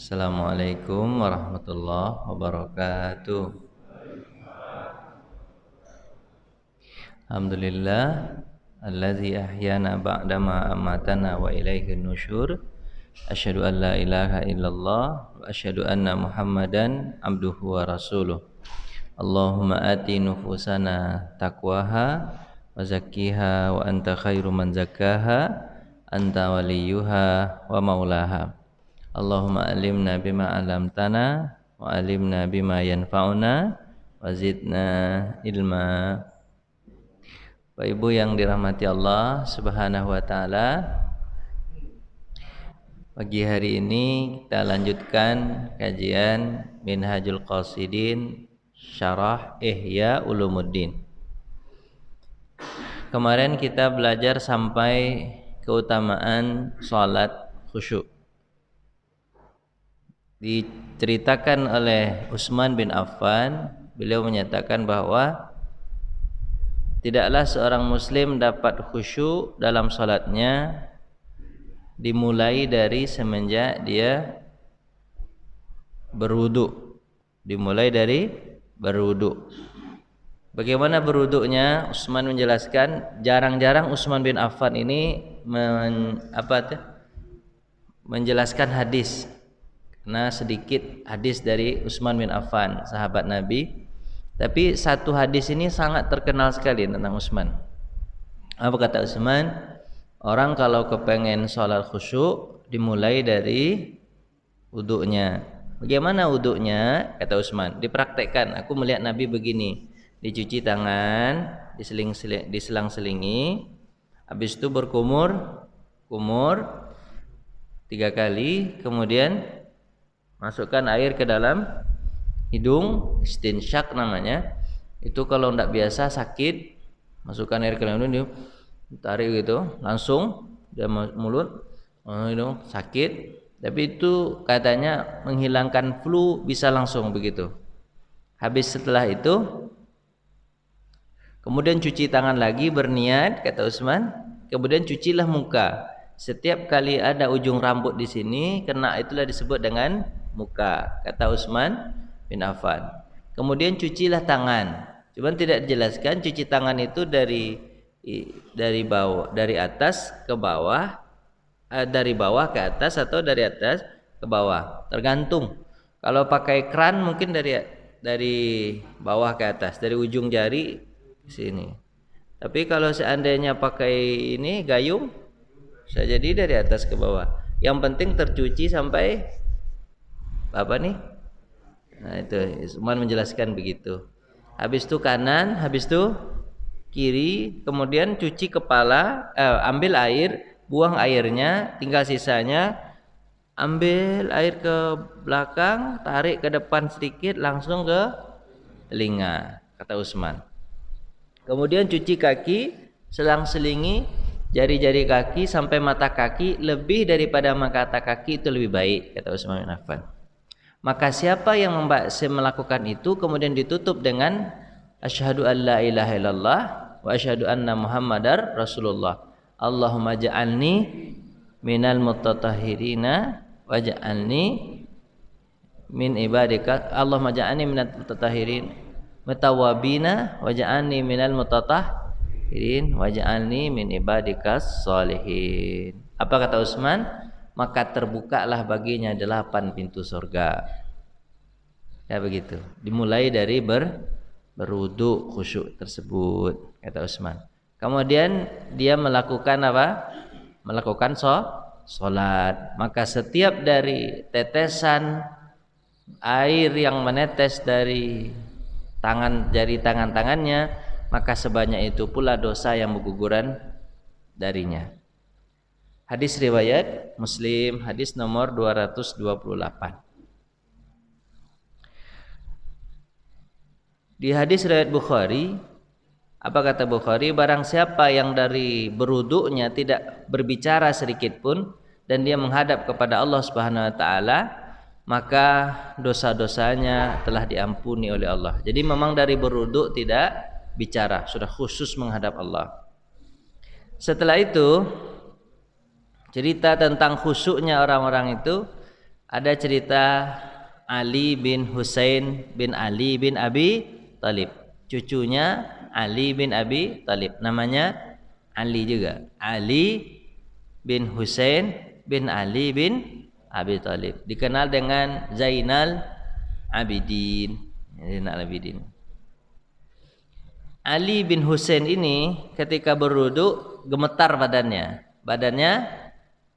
Assalamualaikum warahmatullahi wabarakatuh. Alhamdulillah allazi ahyana ba'dama amatana wa ilaihin nusyur. Asyhadu an la ilaha illallah wa asyhadu anna Muhammadan abduhu wa rasuluh. Allahumma ati nufusana taqwaha wa zakkiha wa anta khairu man zakkaha anta waliyuha wa maulaha. Allahumma alimna bima alamtana wa alimna bima yanfa'una wa zidna ilma. Bapak Ibu yang dirahmati Allah Subhanahu wa taala, pagi hari ini kita lanjutkan kajian Minhajul Qasidin Syarah Ihya Ulumuddin. Kemarin kita belajar sampai keutamaan salat khusyuk. Diceritakan oleh Utsman bin Affan, beliau menyatakan bahwa tidaklah seorang muslim dapat khusyuk dalam salatnya dimulai dari semenjak dia berwudu. Dimulai dari berwudu. Bagaimana berwuduknya? Utsman menjelaskan, jarang-jarang Utsman bin Affan ini menjelaskan hadis. Karena sedikit hadis dari Utsman bin Affan, sahabat Nabi. Tapi satu hadis ini sangat terkenal sekali tentang Utsman. Apa kata Utsman? Orang kalau kepengen sholat khusyuk dimulai dari wuduknya. Bagaimana wuduknya? Kata Utsman, dipraktekkan. Aku melihat Nabi begini, dicuci tangan, diselang-selingi, habis itu kumur 3 kali, kemudian masukkan air ke dalam hidung, istinsyak namanya. Itu kalau tidak biasa sakit, masukkan air ke dalam hidung, tarik gitu, langsung dia mulut, hidung sakit. Tapi itu katanya menghilangkan flu, bisa langsung begitu. Habis setelah itu, kemudian cuci tangan lagi, berniat, kata Utsman. Kemudian cucilah muka. Setiap kali ada ujung rambut di sini kena, itulah disebut dengan muka, kata Utsman bin Affan. Kemudian cucilah tangan. Cuman tidak dijelaskan cuci tangan itu dari bawah, dari atas ke bawah, dari bawah ke atas atau dari atas ke bawah. Tergantung. Kalau pakai kran mungkin dari bawah ke atas, dari ujung jari ke sini. Tapi kalau seandainya pakai ini gayung, bisa jadi dari atas ke bawah. Yang penting tercuci sampai apa nih? Nah itu Utsman menjelaskan begitu. Habis itu kanan, habis itu kiri, kemudian cuci kepala, ambil air, buang airnya, tinggal sisanya, ambil air ke belakang, tarik ke depan sedikit, langsung ke telinga, kata Utsman. Kemudian cuci kaki, selang-selingi jari-jari kaki sampai mata kaki, lebih daripada mata kaki itu lebih baik, kata Utsman bin Affan. Maka siapa yang melakukan itu kemudian ditutup dengan asyhadu an la ilaha illallah wa asyhadu anna Muhammadar Rasulullah. Allahumma ja'alni minal mutatahhirina waj'alni min ibadika. Allahumma ja'alni minal mutatahhirin mutawabina waj'alni minal mutatahhirin waj'alni min ibadikas sholihin. Apa kata Utsman? Maka terbukalah baginya 8 pintu surga. Ya begitu. Dimulai dari berwudu khusyuk tersebut, kata Utsman. Kemudian dia melakukan apa? Melakukan salat. Maka setiap dari tetesan air yang menetes dari jari tangannya, maka sebanyak itu pula dosa yang berguguran darinya. Hadis riwayat Muslim, hadis nomor 228. Di hadis riwayat Bukhari, apa kata Bukhari? Barang siapa yang dari berwuduknya tidak berbicara sedikit pun dan dia menghadap kepada Allah Subhanahu wa taala, maka dosa-dosanya telah diampuni oleh Allah. Jadi memang dari berwuduk tidak bicara, sudah khusus menghadap Allah. Setelah itu cerita tentang khusyuknya orang-orang itu, Ada cerita Ali bin Husain bin Ali bin Abi Thalib. Cucunya Ali bin Abi Thalib. Namanya Ali juga. Ali bin Husain bin Ali bin Abi Thalib. Dikenal dengan Zainal Abidin. Zainal Abidin. Ali bin Husain ini ketika berwudu gemetar badannya. Badannya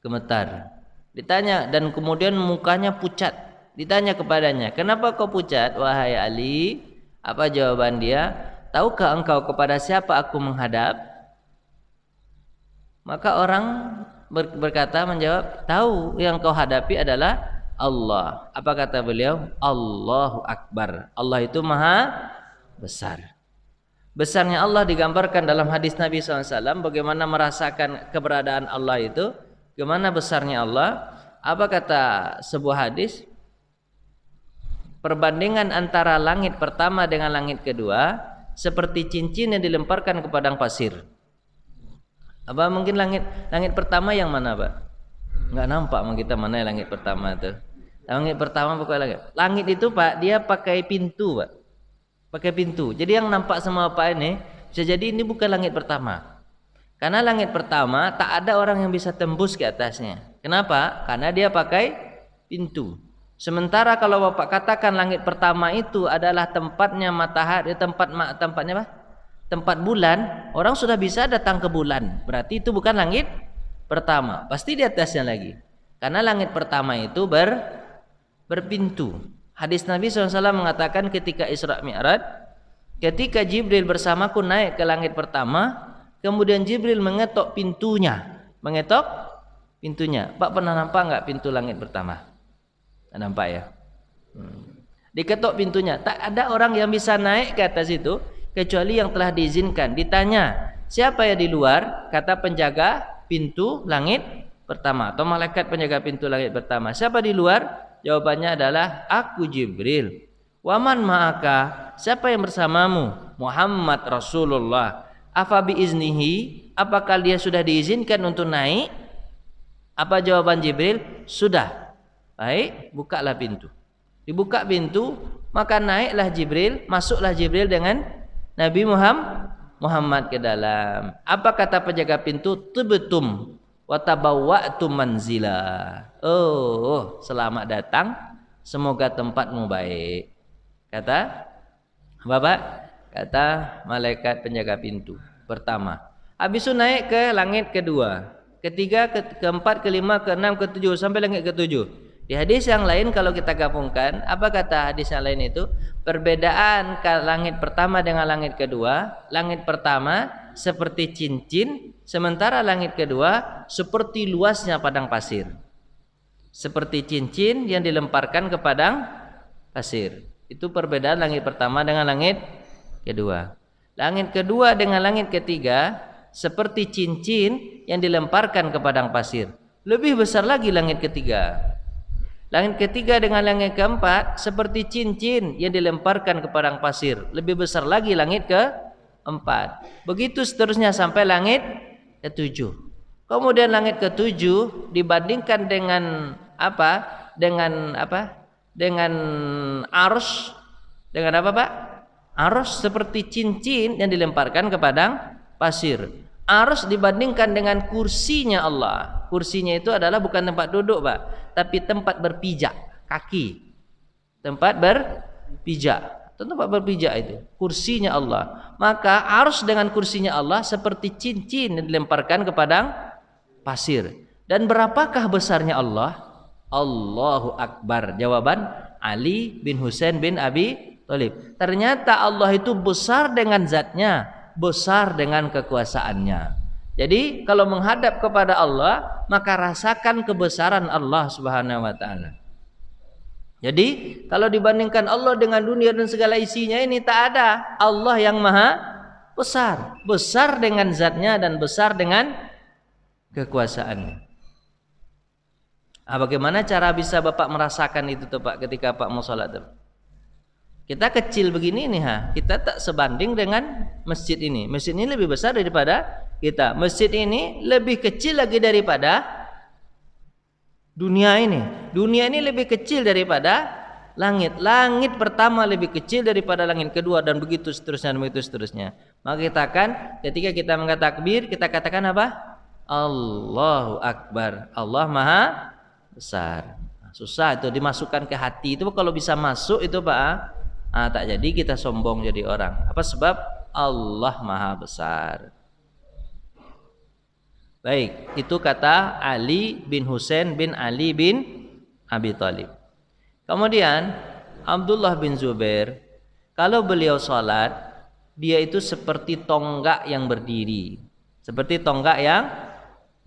gemetar. Ditanya dan kemudian mukanya pucat. Ditanya kepadanya, "Kenapa kau pucat wahai Ali?" Apa jawaban dia? "Tahukah engkau kepada siapa aku menghadap?" Maka orang berkata menjawab, "Tahu, yang kau hadapi adalah Allah." Apa kata beliau? "Allahu Akbar." Allah itu maha besar. Besarnya Allah digambarkan dalam hadis Nabi SAW. Bagaimana merasakan keberadaan Allah itu, bagaimana besarnya Allah. Apa kata sebuah hadis? Perbandingan antara langit pertama dengan langit kedua seperti cincin yang dilemparkan ke padang pasir. Apa mungkin langit pertama yang mana, Pak? Enggak nampak sama kita mana yang langit pertama itu. Langit pertama pokoknya langit. Langit itu, Pak, dia pakai pintu, Pak. Pakai pintu. Jadi yang nampak sama Pak ini bisa jadi ini bukan langit pertama. Karena langit pertama tak ada orang yang bisa tembus ke atasnya. Kenapa? Karena dia pakai pintu. Sementara kalau Bapak katakan langit pertama itu adalah tempatnya matahari, tempatnya apa? Tempat bulan, orang sudah bisa datang ke bulan. Berarti itu bukan langit pertama. Pasti di atasnya lagi. Karena langit pertama itu berpintu. Hadis Nabi SAW mengatakan ketika Isra Mi'raj, ketika Jibril bersamaku naik ke langit pertama, kemudian Jibril mengetok pintunya. Mengetok pintunya. Pak pernah nampak enggak pintu langit pertama? Tak nampak ya? Diketok pintunya. Tak ada orang yang bisa naik ke atas itu kecuali yang telah diizinkan. Ditanya, siapa yang di luar? Kata penjaga pintu langit pertama atau malaikat penjaga pintu langit pertama. Siapa di luar? Jawabannya adalah aku Jibril. Waman ma'aka? Siapa yang bersamamu? Muhammad Rasulullah. Afa biiznihi? Apakah dia sudah diizinkan untuk naik? Apa jawaban Jibril? Sudah. Baik, bukalah pintu. Dibuka pintu, maka naiklah Jibril, masuklah Jibril dengan Nabi Muhammad ke dalam. Apa kata penjaga pintu? Tibtum wa tabawwa'tum manzila. Oh, selamat datang. Semoga tempatmu baik. Kata Bapak, kata malaikat penjaga pintu pertama. Habis itu naik ke langit kedua, ketiga, keempat, kelima, keenam, ketujuh sampai langit ketujuh. Di hadis yang lain kalau kita gabungkan, apa kata hadis yang lain itu? Perbedaan langit pertama dengan langit kedua. Langit pertama seperti cincin, sementara langit kedua seperti luasnya padang pasir. Seperti cincin yang dilemparkan ke padang pasir. Itu perbedaan langit pertama dengan langit kedua. Langit kedua dengan langit ketiga seperti cincin yang dilemparkan ke padang pasir. Lebih besar lagi langit ketiga. Langit ketiga dengan langit keempat seperti cincin yang dilemparkan ke padang pasir. Lebih besar lagi langit keempat. Begitu seterusnya sampai langit ketujuh. Kemudian langit ketujuh dibandingkan dengan apa? Dengan arus. Dengan apa, Pak? Arus seperti cincin yang dilemparkan ke padang pasir. Arus dibandingkan dengan kursinya Allah. Kursinya itu adalah bukan tempat duduk, Pak, tapi tempat berpijak kaki. Tempat berpijak. Tempat berpijak itu kursinya Allah. Maka arus dengan kursinya Allah seperti cincin yang dilemparkan ke padang pasir. Dan berapakah besarnya Allah? Allahu Akbar. Jawaban Ali bin Husain bin Abi Thalib. Ternyata Allah itu besar dengan zatnya, besar dengan kekuasaannya. Jadi kalau menghadap kepada Allah, maka rasakan kebesaran Allah Subhanahu wa taala. Jadi kalau dibandingkan Allah dengan dunia dan segala isinya ini tak ada. Allah yang maha besar, besar dengan zatnya dan besar dengan kekuasaannya. Bagaimana cara bisa Bapak merasakan itu tuh, Pak, ketika Pak mau sholat tuh? Kita kecil begini nih, kita tak sebanding dengan masjid ini. Masjid ini lebih besar daripada kita. Masjid ini lebih kecil lagi daripada Dunia ini lebih kecil daripada langit. Langit pertama lebih kecil daripada langit kedua, dan begitu seterusnya, begitu seterusnya. Maka kita akan, ketika kita mengatakan takbir, kita katakan apa? Allahu Akbar. Allah Maha Besar. Susah itu dimasukkan ke hati. Itu kalau bisa masuk itu Pak, tak jadi kita sombong jadi orang. Apa sebab? Allah Maha Besar. Baik, itu kata Ali bin Husain bin Ali bin Abi Thalib. Kemudian Abdullah bin Zubair, kalau beliau salat, dia itu seperti tonggak yang berdiri. Seperti tonggak yang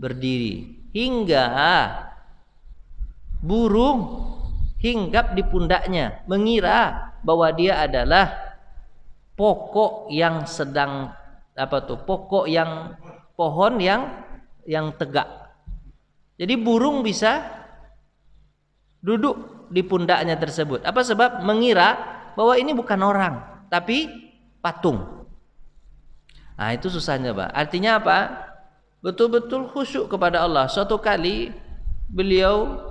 berdiri. Hingga burung hinggap di pundaknya, mengira bahwa dia adalah pokok yang sedang pokok yang pohon yang tegak. Jadi burung bisa duduk di pundaknya tersebut. Apa sebab? Mengira bahwa ini bukan orang, tapi patung. Nah, itu susahnya, Pak. Artinya apa? Betul-betul khusyuk kepada Allah. Suatu kali beliau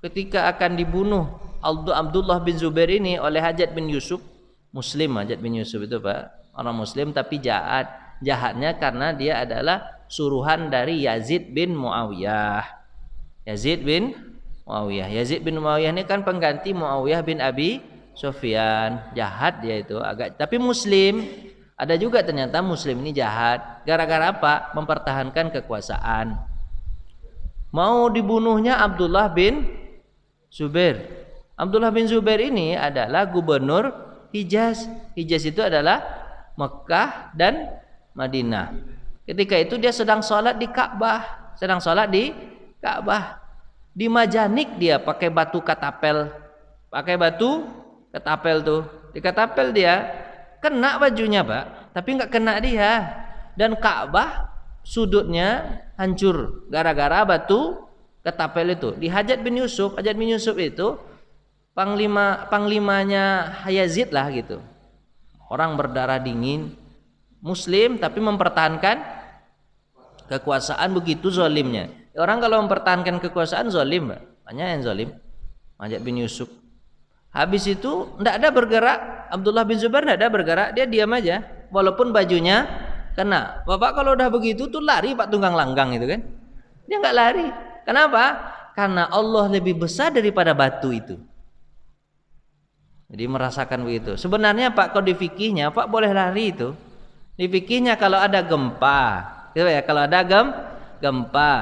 ketika akan dibunuh Abdullah bin Zubair ini oleh Hajjaj bin Yusuf, Muslim. Hajjaj bin Yusuf itu Pak, orang Muslim tapi jahat. Jahatnya karena dia adalah suruhan dari Yazid bin Muawiyah. Yazid bin Muawiyah ini kan pengganti Muawiyah bin Abi Sufyan. Jahat dia itu agak, tapi Muslim. Ada juga ternyata Muslim ini jahat. Gara-gara apa? Mempertahankan kekuasaan. Mau dibunuhnya Abdullah bin Zubair. Abdullah bin Zubair ini adalah gubernur Hijaz. Hijaz itu adalah Mekah dan Madinah. Ketika itu dia sedang sholat di Ka'bah. Di Majanik dia pakai batu katapel. Tuh. Di katapel dia kena bajunya, Pak, tapi nggak kena dia. Dan Ka'bah sudutnya hancur gara-gara batu ketapel itu. Di Hajjaj bin Yusuf itu panglimanya Yazid lah gitu. Orang berdarah dingin, Muslim tapi mempertahankan kekuasaan, begitu zalimnya. Orang kalau mempertahankan kekuasaan zalim, Pak. Banyak yang zalim. Hajjaj bin Yusuf. Habis itu tidak ada bergerak. Abdullah bin Zubair tidak ada bergerak, dia diam aja walaupun bajunya kena. Bapak kalau udah begitu tuh lari Pak tunggang langgang itu kan. Dia nggak lari. Kenapa? Karena Allah lebih besar daripada batu itu. Jadi merasakan begitu. Sebenarnya Pak, kalau di fikihnya Pak boleh lari itu. Di fikihnya kalau ada gempa, gitu ya, kalau ada gempa,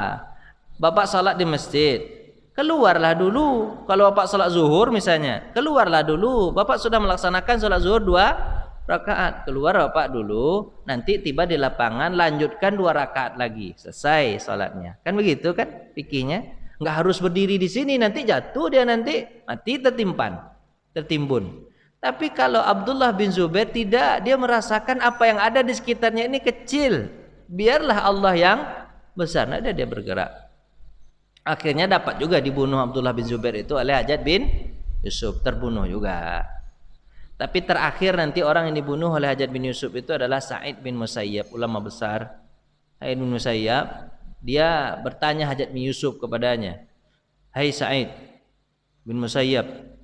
Bapak salat di masjid, keluarlah dulu. Kalau Bapak salat zuhur misalnya, keluarlah dulu. Bapak sudah melaksanakan salat zuhur 2 rakaat, keluar Bapak dulu. Nanti tiba di lapangan lanjutkan 2 rakaat lagi, selesai salatnya. Kan begitu kan fikihnya? Enggak harus berdiri di sini, nanti jatuh dia, nanti mati tertimbun. Tapi kalau Abdullah bin Zubair tidak, dia merasakan apa yang ada di sekitarnya ini kecil. Biarlah Allah yang besar, ada dia bergerak. Akhirnya dapat juga dibunuh Abdullah bin Zubair itu oleh Hajjaj bin Yusuf, terbunuh juga. Tapi terakhir nanti orang yang dibunuh oleh Hajjaj bin Yusuf itu adalah Sa'id bin Musayyab, ulama besar. Sa'id bin Musayyab, dia bertanya Hajjaj bin Yusuf kepadanya, "Hai Sa'id bin Musayyab,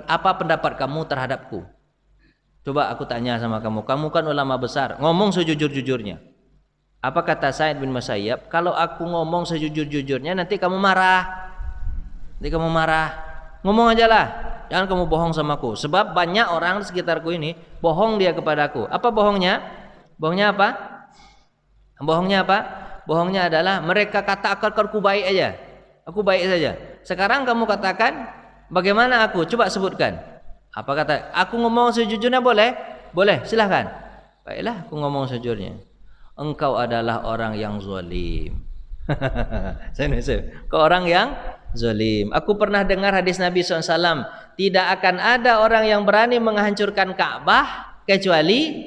apa pendapat kamu terhadapku? Coba aku tanya sama kamu kan ulama besar, ngomong sejujur-jujurnya." Apa kata Sa'id bin Musayyab? "Kalau aku ngomong sejujur-jujurnya nanti kamu marah. Ngomong aja lah, jangan kamu bohong sama aku. Sebab banyak orang di sekitarku ini bohong dia kepadaku." Apa bohongnya? Bohongnya apa? Bohongnya adalah mereka kata aku baik aja. Aku baik saja. Sekarang kamu katakan bagaimana aku? Coba sebutkan. Apa kata? Aku ngomong sejujurnya boleh? Boleh, silahkan. Baiklah, aku ngomong sejujurnya. Engkau adalah orang yang zalim. Kau orang yang zalim. Aku pernah dengar hadis Nabi SAW, tidak akan ada orang yang berani menghancurkan Ka'bah kecuali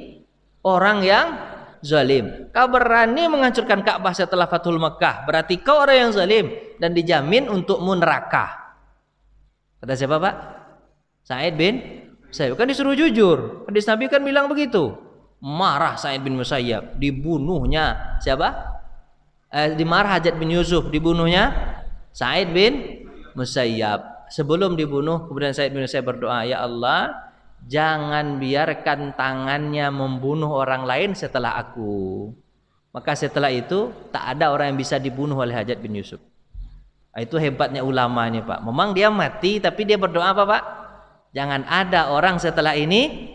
orang yang zalim. Kau berani menghancurkan Ka'bah setelah Fathul Mekah, berarti kau orang yang zalim dan dijamin untukmu neraka. Kata siapa, Pak? Sa'id bin Musayyab. Kan disuruh jujur. Hadis Nabi kan bilang begitu. Marah Sa'id bin Musayyab, dibunuhnya siapa? dimarah Hajjaj bin Yusuf, dibunuhnya Sa'id bin Musayyab. Sebelum dibunuh, kemudian Sa'id bin Musayyab berdoa, ya Allah, jangan biarkan tangannya membunuh orang lain setelah aku. Maka setelah itu tak ada orang yang bisa dibunuh oleh Hajjaj bin Yusuf. Itu hebatnya ulama ini, Pak. Memang dia mati, tapi dia berdoa apa, Pak? Jangan ada orang setelah ini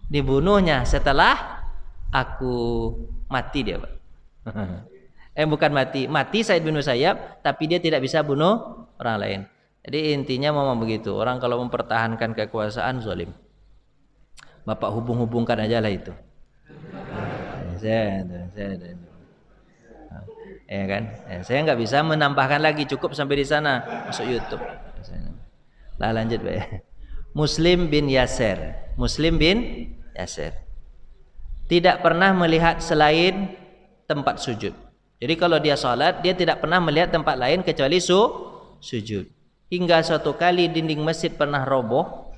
dibunuhnya setelah aku. Mati dia, Pak. Bukan mati Sa'id bin Musayyab, tapi dia tidak bisa bunuh orang lain. Jadi intinya memang begitu. Orang kalau mempertahankan kekuasaan zalim. Bapak hubung-hubungkan aja lah itu. Ya kan? Saya nggak bisa menambahkan lagi, cukup sampai di sana. Masuk YouTube. Lah lanjut, Pak. Muslim bin Yasir. Tidak pernah melihat selain tempat sujud. Jadi kalau dia salat, dia tidak pernah melihat tempat lain kecuali sujud. Hingga suatu kali dinding masjid pernah roboh.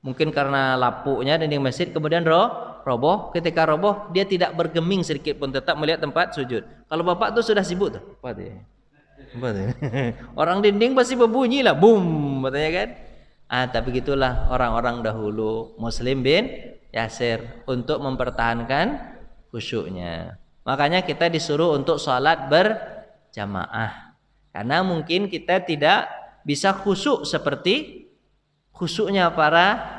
Mungkin karena lapuknya dinding masjid, kemudian roboh. Ketika roboh, dia tidak bergeming sedikit pun, tetap melihat tempat sujud. Kalau bapak tuh sudah sibuk tuh. Apa tuh? Orang dinding pasti berbunyi lah, boom, katanya kan. Tapi gitulah orang-orang dahulu, Muslim bin Yasir, untuk mempertahankan khusyuknya. Makanya kita disuruh untuk sholat berjamaah. Karena mungkin kita tidak bisa khusyuk seperti khusyuknya para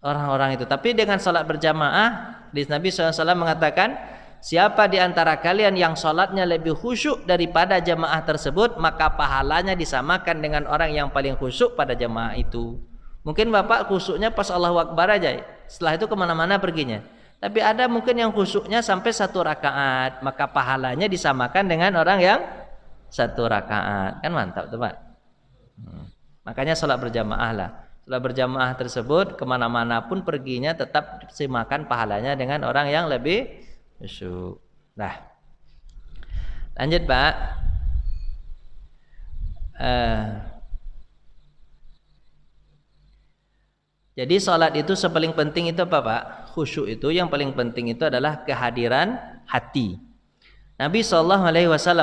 orang-orang itu. Tapi dengan sholat berjamaah, Nabi SAW mengatakan, siapa di antara kalian yang sholatnya lebih khusyuk daripada jamaah tersebut, maka pahalanya disamakan dengan orang yang paling khusyuk pada jamaah itu. Mungkin bapak khusyuknya pas Allahu Akbar aja, setelah itu kemana-mana perginya. Tapi ada mungkin yang khusyuknya sampai 1 rakaat, maka pahalanya disamakan dengan orang yang 1 rakaat. Kan mantap tuh, Pak. Makanya sholat berjamaah lah. Sholat berjamaah tersebut kemana-mana pun perginya tetap disamakan pahalanya dengan orang yang lebih khusyuk. Nah, lanjut, Pak. Jadi sholat itu sepaling penting itu apa, Pak? Khusyuk itu yang paling penting itu adalah kehadiran hati. Nabi SAW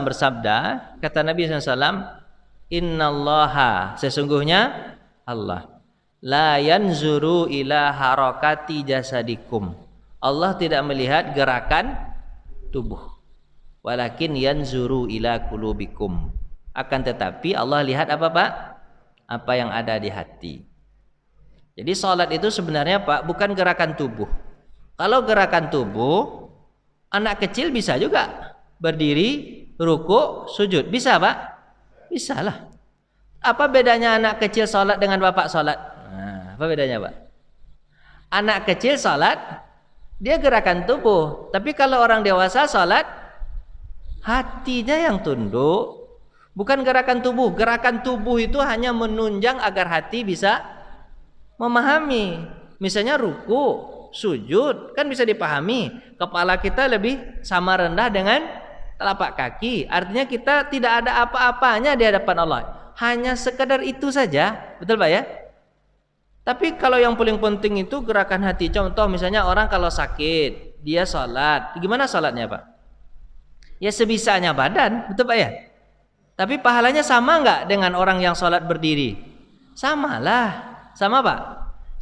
bersabda, kata Nabi SAW, innallaha, sesungguhnya Allah, la yanzuru ila harakati jasadikum. Allah tidak melihat gerakan tubuh. Walakin yanzuru ila qulubikum. Akan tetapi Allah lihat apa, Pak? Apa yang ada di hati. Jadi sholat itu sebenarnya, Pak, bukan gerakan tubuh. Kalau gerakan tubuh, anak kecil bisa juga berdiri, ruku, sujud. Bisa, Pak? Bisa lah. Apa bedanya anak kecil sholat dengan bapak sholat? Nah, apa bedanya, Pak? Anak kecil sholat, dia gerakan tubuh. Tapi kalau orang dewasa sholat, hatinya yang tunduk. Bukan gerakan tubuh. Gerakan tubuh itu hanya menunjang agar hati bisa memahami. Misalnya ruku, sujud, kan bisa dipahami. Kepala kita lebih sama rendah dengan telapak kaki. Artinya kita tidak ada apa-apanya di hadapan Allah. Hanya sekedar itu saja. Betul, Pak ya? Tapi kalau yang paling penting itu gerakan hati. Contoh misalnya orang kalau sakit, dia sholat. Gimana sholatnya, Pak? Ya sebisanya badan. Betul, Pak ya? Tapi pahalanya sama nggak dengan orang yang sholat berdiri? Samalah. Sama, Pak?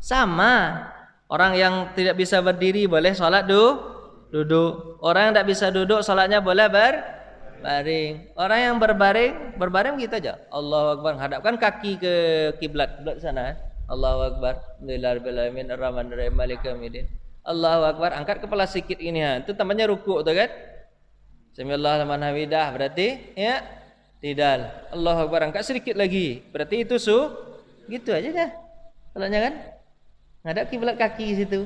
Sama. Orang yang tidak bisa berdiri boleh sholat duduk. Orang yang tidak bisa duduk sholatnya boleh berbaring. Orang yang berbaring gitu aja. Allahu Akbar, hadapkan kaki ke kiblat sana. Allahu Akbar, Alhamdulillahirabbil alamin arrahmanir rahim maliki yaumiddin. Allahu Akbar, angkat kepala sedikit ini, itu namanya ruku tuh kan? Samiallahu liman hamidah, berarti ya tidak. Allahu Akbar, angkat sedikit lagi, berarti itu gitu aja dah. Salahnya kan? Ngadap kiblat kaki situ.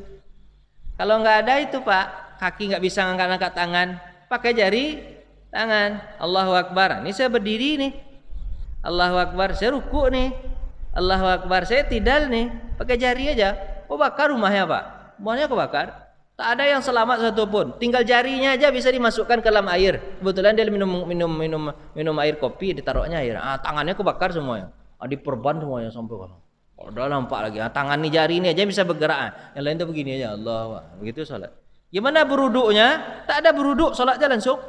Kalau nggak ada itu, Pak, kaki nggak bisa ngangkat-ngangkat tangan, pakai jari tangan. Allahu Akbar, ini saya berdiri nih. Allahu Akbar, saya ruku nih. Allahu Akbar, saya tidal nih. Pakai jari aja. Oh, bakar rumahnya, Pak. Rumahnya kebakar. Tak ada yang selamat satupun. Tinggal jarinya aja bisa dimasukkan ke dalam air. Kebetulan dia minum air kopi, ditaruhnya air. Tangannya kebakar semuanya. Diperban semuanya sampai kalau. Udah nampak lagi. Tangan nih, jari ini aja bisa bergerak. Yang lain tuh begini aja. Allah, begitu salat. Gimana beruduknya? Tak ada beruduk, salat aja langsung.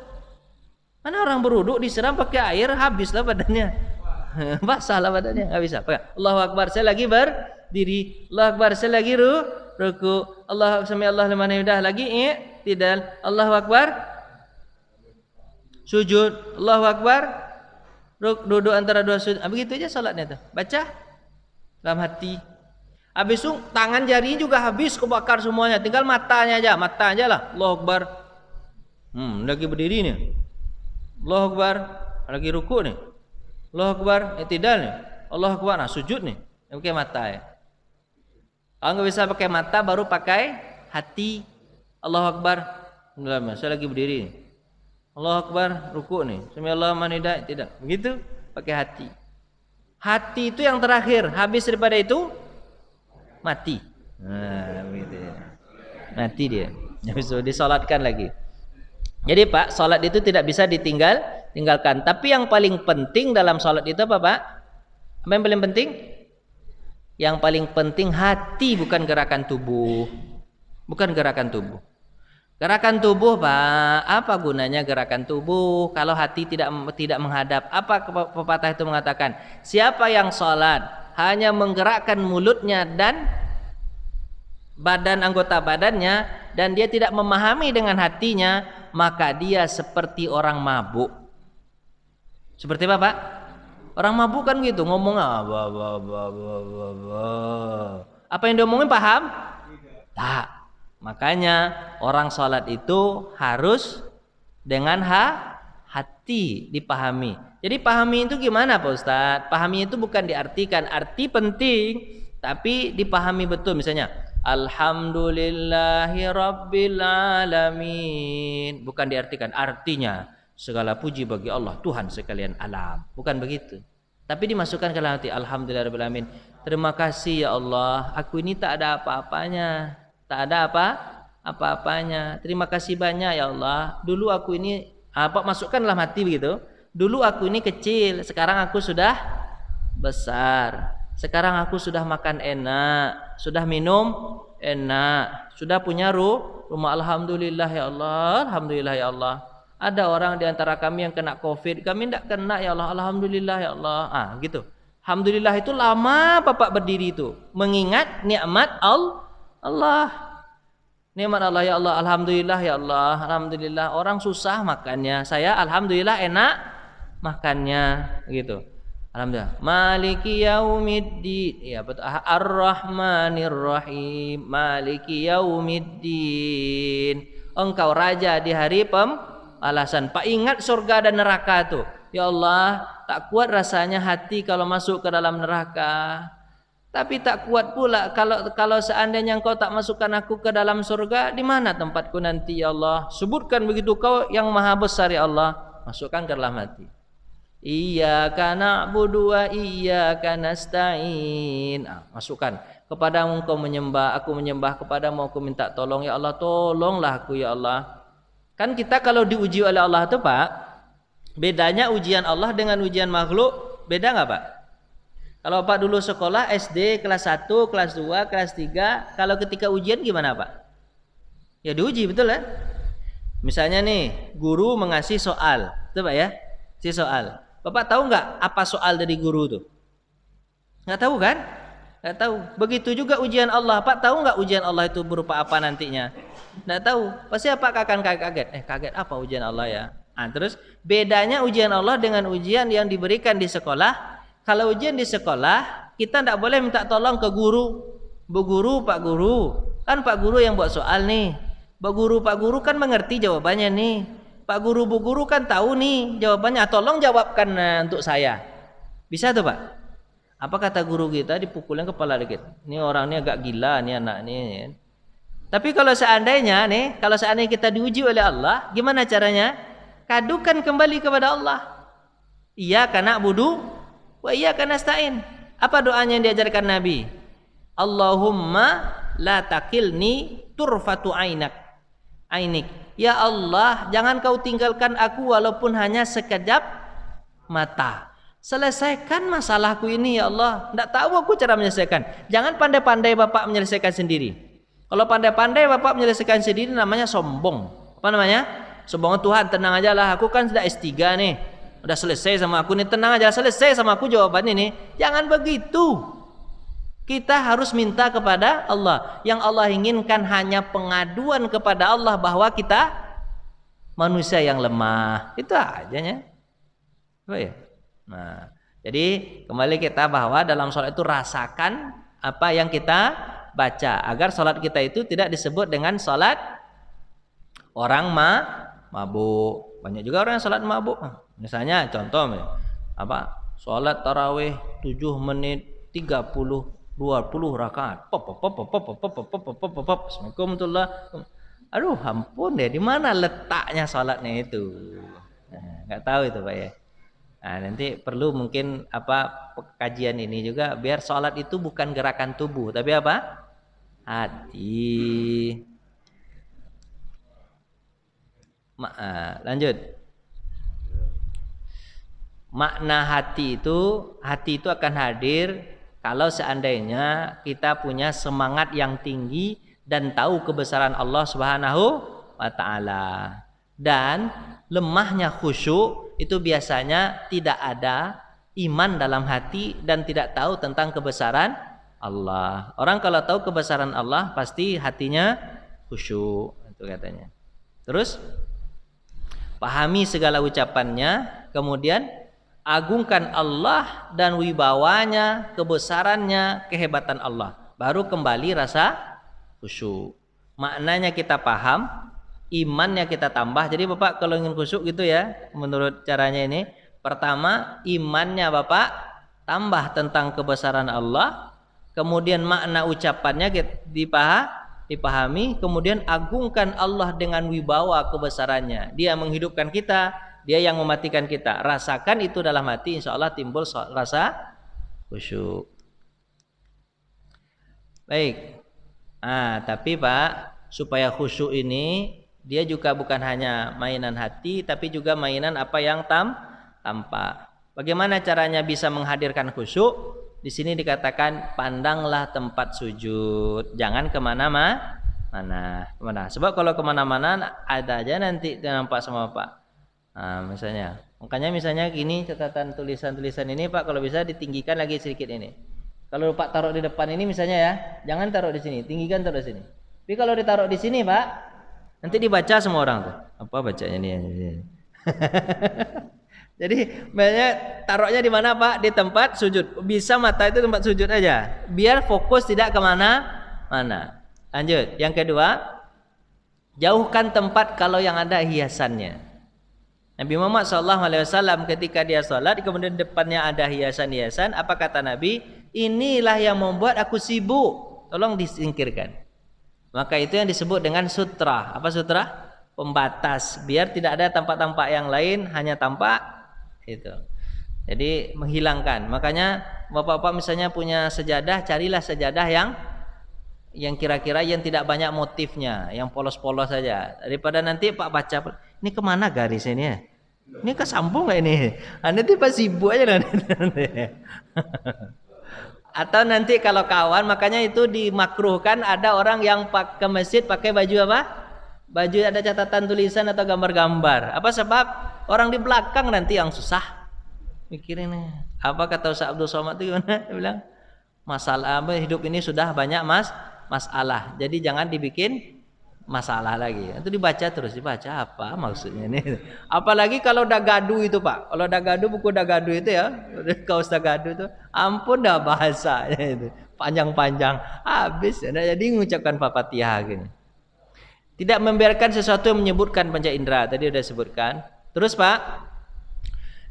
Mana orang berwudu disiram pakai air habislah badannya. Basahlah badannya, enggak bisa. Allahu Akbar, saya lagi berdiri. Allahu Akbar, saya lagi ruku. Allahu sami Allah liman hamidah, lagi i'tidal. Allahu Akbar, sujud. Allahu Akbar, duduk antara dua sujud. Begitu aja salatnya tuh. Baca dalam hati. Habis itu tangan jari juga habis kebakar semuanya. Tinggal matanya aja lah. Allahu Akbar. Lagi berdiri nih. Allahu Akbar, lagi ruku nih. Allahu Akbar, i'tidal nih. Allahu Akbar, nah sujud nih. Pakai mata ya. Kalau nggak bisa pakai mata, baru pakai hati. Allahu Akbar. Saya lagi berdiri nih. Allahu Akbar, ruku nih. Samiallahu liman hamidah, tidak. Begitu, pakai hati. Hati itu yang terakhir. Habis daripada itu mati. Nah, begitu ya. Mati dia. Habis itu disolatkan lagi. Jadi Pak, salat itu tidak bisa tinggalkan. Tapi yang paling penting dalam salat itu apa Pak? Apa yang paling penting? Yang paling penting hati, bukan gerakan tubuh. Bukan gerakan tubuh. Gerakan tubuh Pak, apa gunanya gerakan tubuh kalau hati tidak menghadap? Apa pepatah itu mengatakan? Siapa yang salat hanya menggerakkan mulutnya dan anggota badannya, dan dia tidak memahami dengan hatinya, maka dia seperti orang mabuk. Seperti apa Pak? Orang mabuk kan gitu, ngomong apa yang dia omongin paham? Tak. Makanya orang sholat itu harus dengan hati dipahami. Jadi pahami itu gimana Pak Ustadz? Pahami itu bukan diartikan, arti penting, tapi dipahami betul. Misalnya Alhamdulillahi Rabbil Alamin, bukan diartikan artinya segala puji bagi Allah Tuhan sekalian alam, bukan begitu. Tapi dimasukkan ke dalam hati, Alhamdulillah Rabbil Alamin. Terima kasih ya Allah, aku ini tak ada apa-apanya, tak ada apa-apanya. Terima kasih banyak ya Allah. Dulu aku ini masukkan dalam hati begitu. Dulu aku ini kecil, sekarang aku sudah besar. Sekarang aku sudah makan enak, sudah minum enak, sudah punya rumah. Alhamdulillah ya Allah, alhamdulillah ya Allah. Ada orang di antara kami yang kena COVID, kami tidak kena ya Allah, alhamdulillah ya Allah. Gitu. Alhamdulillah itu lama Bapak berdiri itu, mengingat nikmat Allah. Nikmat Allah ya Allah, alhamdulillah ya Allah, alhamdulillah. Orang susah makannya, saya alhamdulillah enak makannya, gitu. Alhamdulillah. Maliki yaumiddin. Ya betul. Ar-Rahmanir Rahim. Maliki yaumiddin. Engkau raja di hari pembalasan. Pak, ingat surga dan neraka tuh. Ya Allah, tak kuat rasanya hati kalau masuk ke dalam neraka. Tapi tak kuat pula kalau seandainya engkau tak masukkan aku ke dalam surga, di mana tempatku nanti ya Allah? Sebutkan begitu kau yang maha besar ya Allah. Masukkan ke dalam hati. Iyyaka na'budu wa iyyaka nasta'in. Masukkan. Kepadamu engkau menyembah, aku menyembah. Kepadamu aku minta tolong ya Allah, tolonglah aku ya Allah. Kan kita kalau diuji oleh Allah itu Pak, bedanya ujian Allah dengan ujian makhluk, beda enggak Pak? Kalau Pak dulu sekolah SD kelas 1, kelas 2, kelas 3, kalau ketika ujian gimana Pak? Ya diuji, betul kan? Misalnya nih, guru mengasih soal, itu Pak ya? Si soal. Bapak tahu nggak apa soal dari guru itu? Nggak tahu kan? Nggak tahu. Begitu juga ujian Allah. Pak tahu nggak ujian Allah itu berupa apa nantinya? Nggak tahu. Pasti apa akan kaget? Kaget apa ujian Allah ya? Terus bedanya ujian Allah dengan ujian yang diberikan di sekolah. Kalau ujian di sekolah, kita nggak boleh minta tolong ke guru. Bu guru, Pak guru. Kan Pak guru yang buat soal nih. Bu guru, Pak guru kan mengerti jawabannya nih. Pak guru, Bu guru kan tahu nih jawabannya, tolong jawabkan untuk saya. Bisa tuh Pak? Apa kata guru kita? Dipukulin kepala dikit. Ini orang ini agak gila nih anak ini. Tapi kalau seandainya kita diuji oleh Allah, gimana caranya? Kadukan kembali kepada Allah. Iyyaka na'budu wa iyyaka nasta'in. Apa doanya yang diajarkan Nabi? Allahumma la takilni turfatu ainik. Ya Allah, jangan kau tinggalkan aku walaupun hanya sekejap mata. Selesaikan masalahku ini ya Allah. Tidak tahu aku cara menyelesaikan. Jangan pandai-pandai Bapak menyelesaikan sendiri. Kalau pandai-pandai Bapak menyelesaikan sendiri namanya sombong. Apa namanya? Sombong Tuhan, tenang aja lah, aku kan sudah S3 nih. Udah selesai sama aku nih, tenang aja, selesai sama aku jawabannya nih. Jangan begitu. Kita harus minta kepada Allah. Yang Allah inginkan hanya pengaduan kepada Allah bahwa kita manusia yang lemah. Itu aja. Oh ya. Nah, jadi kembali kita bahwa dalam sholat itu rasakan apa yang kita baca agar sholat kita itu tidak disebut dengan sholat orang mabuk. Banyak juga orang yang sholat mabuk. Misalnya contoh apa? Sholat tarawih 7 menit 20 rakaat. Assalamualaikum warahmatullahi. Aduh, ampun deh, di mana letaknya sholatnya itu? Nggak tahu itu Pak ya. Nah, nanti perlu mungkin apa kajian ini juga biar sholat itu bukan gerakan tubuh, tapi apa? Hati. Lanjut. Makna hati itu akan hadir kalau seandainya kita punya semangat yang tinggi dan tahu kebesaran Allah Subhanahu wa taala. Dan lemahnya khusyuk itu biasanya tidak ada iman dalam hati dan tidak tahu tentang kebesaran Allah. Orang kalau tahu kebesaran Allah pasti hatinya khusyuk, itu katanya. Terus pahami segala ucapannya, kemudian agungkan Allah dan wibawanya, kebesarannya, kehebatan Allah. Baru kembali rasa khusyuk. Maknanya kita paham, imannya kita tambah. Jadi Bapak kalau ingin khusyuk gitu ya, menurut caranya ini, pertama imannya Bapak tambah tentang kebesaran Allah, kemudian makna ucapannya dipahami, kemudian agungkan Allah dengan wibawa kebesarannya. Dia menghidupkan kita, Dia yang mematikan kita. Rasakan itu dalam hati, insya Allah timbul rasa khusyuk. Baik. Tapi Pak, supaya khusyuk ini dia juga bukan hanya mainan hati, tapi juga mainan apa yang tampak. Bagaimana caranya bisa menghadirkan khusyuk? Di sini dikatakan pandanglah tempat sujud, jangan kemana-mana. Sebab kalau kemana-mana ada aja nanti nampak sama Pak. Misalnya, misalnya gini catatan tulisan-tulisan ini Pak, kalau bisa ditinggikan lagi sedikit ini. Kalau Pak taruh di depan ini misalnya ya, jangan taruh di sini, tinggikan taruh di sini. Tapi kalau ditaruh di sini Pak, nanti dibaca semua orang tuh. Apa bacanya nih? Jadi banyak taruhnya di mana Pak? Di tempat sujud. Bisa mata itu tempat sujud aja, biar fokus tidak kemana-mana. Lanjut. Yang kedua, jauhkan tempat kalau yang ada hiasannya. Nabi Muhammad SAW ketika dia sholat, kemudian depannya ada hiasan-hiasan, apa kata Nabi? Inilah yang membuat aku sibuk, tolong disingkirkan. Maka itu yang disebut dengan sutra. Apa sutra? Pembatas, biar tidak ada tampak-tampak yang lain, hanya tampak itu. Jadi menghilangkan. Makanya bapak-bapak misalnya punya sejadah, carilah sejadah yang kira-kira yang tidak banyak motifnya, yang polos-polos saja. Daripada nanti Pak baca, ini kemana garis ini ya? Ini kesambung nggak ini? Nanti pas sibuk aja nanti. Atau nanti kalau kawan, makanya itu dimakruhkan ada orang yang ke masjid pakai baju apa? Baju ada catatan tulisan atau gambar-gambar. Apa sebab? Orang di belakang nanti yang susah mikirin. Apa kata Ustaz Abdul Somad itu gimana? Dia bilang masalah hidup ini sudah banyak masalah. Jadi jangan dibikin masalah lagi. Itu dibaca terus, dibaca apa maksudnya ini. Apalagi kalau udah gaduh itu Pak. Kalau udah gaduh, buku udah gaduh itu ya, kalau udah gaduh itu, ampun dah bahasanya itu. Panjang-panjang, habis. Jadi mengucapkan Fatihah gini. Tidak membiarkan sesuatu yang menyebutkan panca indera, tadi udah sebutkan. Terus Pak,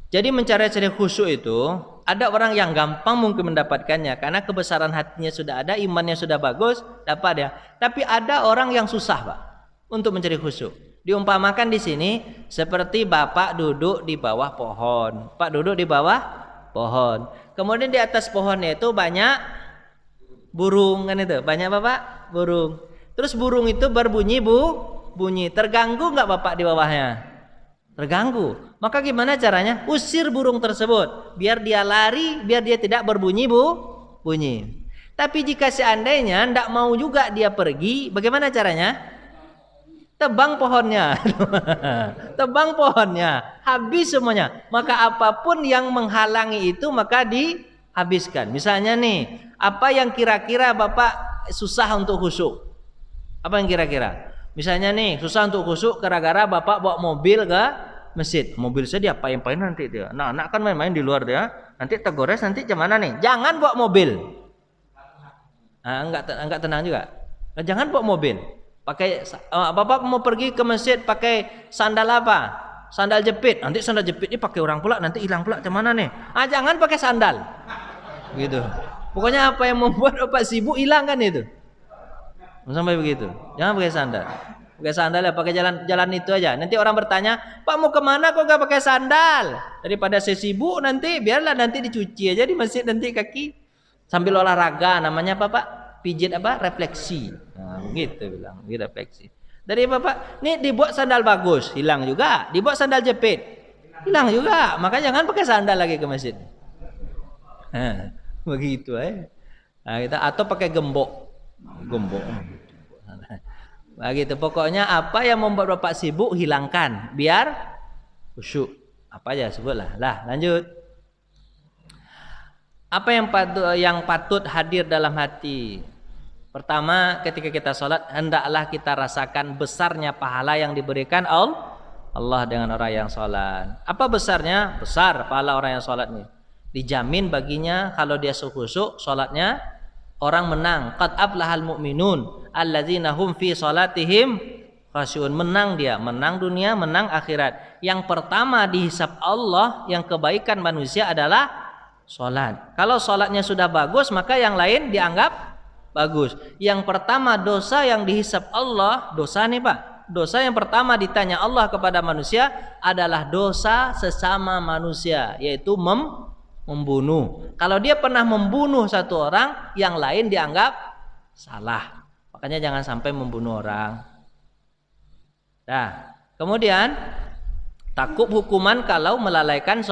jadi mencari-cari khusyuk itu, ada orang yang gampang mungkin mendapatkannya karena kebesaran hatinya sudah ada, imannya sudah bagus, dapat ya. Tapi ada orang yang susah Pak untuk mencari khusyuk. Diumpamakan di sini seperti Bapak duduk di bawah pohon. Pak duduk di bawah pohon. Kemudian di atas pohonnya itu banyak burung kan itu, banyak Bapak burung. Terus burung itu berbunyi bunyi. Terganggu nggak Bapak di bawahnya? Terganggu. Maka gimana caranya? Usir burung tersebut, biar dia lari, biar dia tidak berbunyi bunyi. Tapi jika seandainya tidak mau juga dia pergi, bagaimana caranya? tebang pohonnya. Tebang pohonnya, habis semuanya. Maka apapun yang menghalangi itu maka dihabiskan. Misalnya nih, apa yang kira-kira Bapak susah untuk khusyuk? Apa yang kira-kira? Misalnya nih, susah untuk khusyuk gara-gara Bapak bawa mobil ke masjid. Mobil saya diapain-apain nanti dia. Anak-anak kan main-main di luar dia. Nanti tergores nanti gimana nih? Jangan bawa mobil. Enggak tenang juga. Jangan bawa mobil. Pakai Bapak mau pergi ke masjid pakai sandal apa? Sandal jepit. Nanti sandal jepit ini pakai orang pula, nanti hilang pula gimana nih? Jangan pakai sandal. Gitu. Pokoknya apa yang membuat Bapak sibuk hilang kan itu. Sampai begitu. Jangan pakai sandal. Pakai sandal ya, pakai jalan itu aja. Nanti orang bertanya, "Pak mau kemana kok gak pakai sandal?" Daripada saya sibuk nanti biarlah nanti dicuci aja di masjid nanti kaki sambil olahraga. Namanya apa Pak? Pijit apa? Refleksi. Nah, gitu bilang, gitu refleksi. Dari Bapak, nih dibuat sandal bagus, hilang juga. Dibuat sandal jepit, hilang juga. Maka jangan pakai sandal lagi ke masjid. Begitu Nah, kita atau pakai gembok. Begitu. Pokoknya apa yang membuat Bapak sibuk hilangkan biar khusyuk. Apa aja sebutlah. Lah, lanjut. Apa yang patut hadir dalam hati? Pertama, ketika kita sholat, hendaklah kita rasakan besarnya pahala yang diberikan Allah dengan orang yang sholat. Apa besarnya? Besar pahala orang yang sholat nih. Dijamin baginya kalau dia khusyuk, sholatnya orang menang. Qad aflahal mu'minun alladzina hum fi sholatihim khasyun. Menang dia, menang dunia, menang akhirat. Yang pertama dihisab Allah, yang kebaikan manusia adalah sholat. Kalau sholatnya sudah bagus, maka yang lain dianggap bagus. Yang pertama dosa yang dihisab Allah, dosa nih Pak. Dosa yang pertama ditanya Allah kepada manusia adalah dosa sesama manusia, yaitu membunuh. Kalau dia pernah membunuh satu orang, yang lain dianggap salah. Makanya jangan sampai membunuh orang. Nah, kemudian takut hukuman kalau melalaikan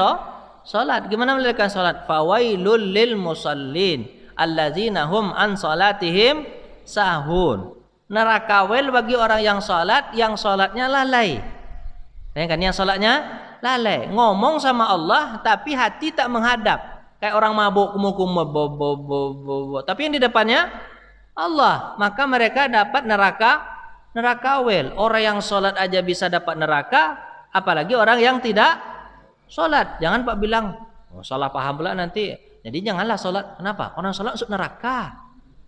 sholat. Gimana melalaikan sholat? Fawailul lil musallin alladzina hum an salatihim sahun. Neraka wel bagi orang yang sholatnya lalai. Kan yang sholatnya lalai, ngomong sama Allah tapi hati tak menghadap. Kayak orang mabuk tapi yang di depannya Allah. Maka mereka dapat neraka wel. Orang yang sholat aja bisa dapat neraka, apalagi orang yang tidak sholat. Jangan Pak bilang, salah paham pula nanti. Jadi janganlah sholat. Kenapa? Orang sholat masuk neraka.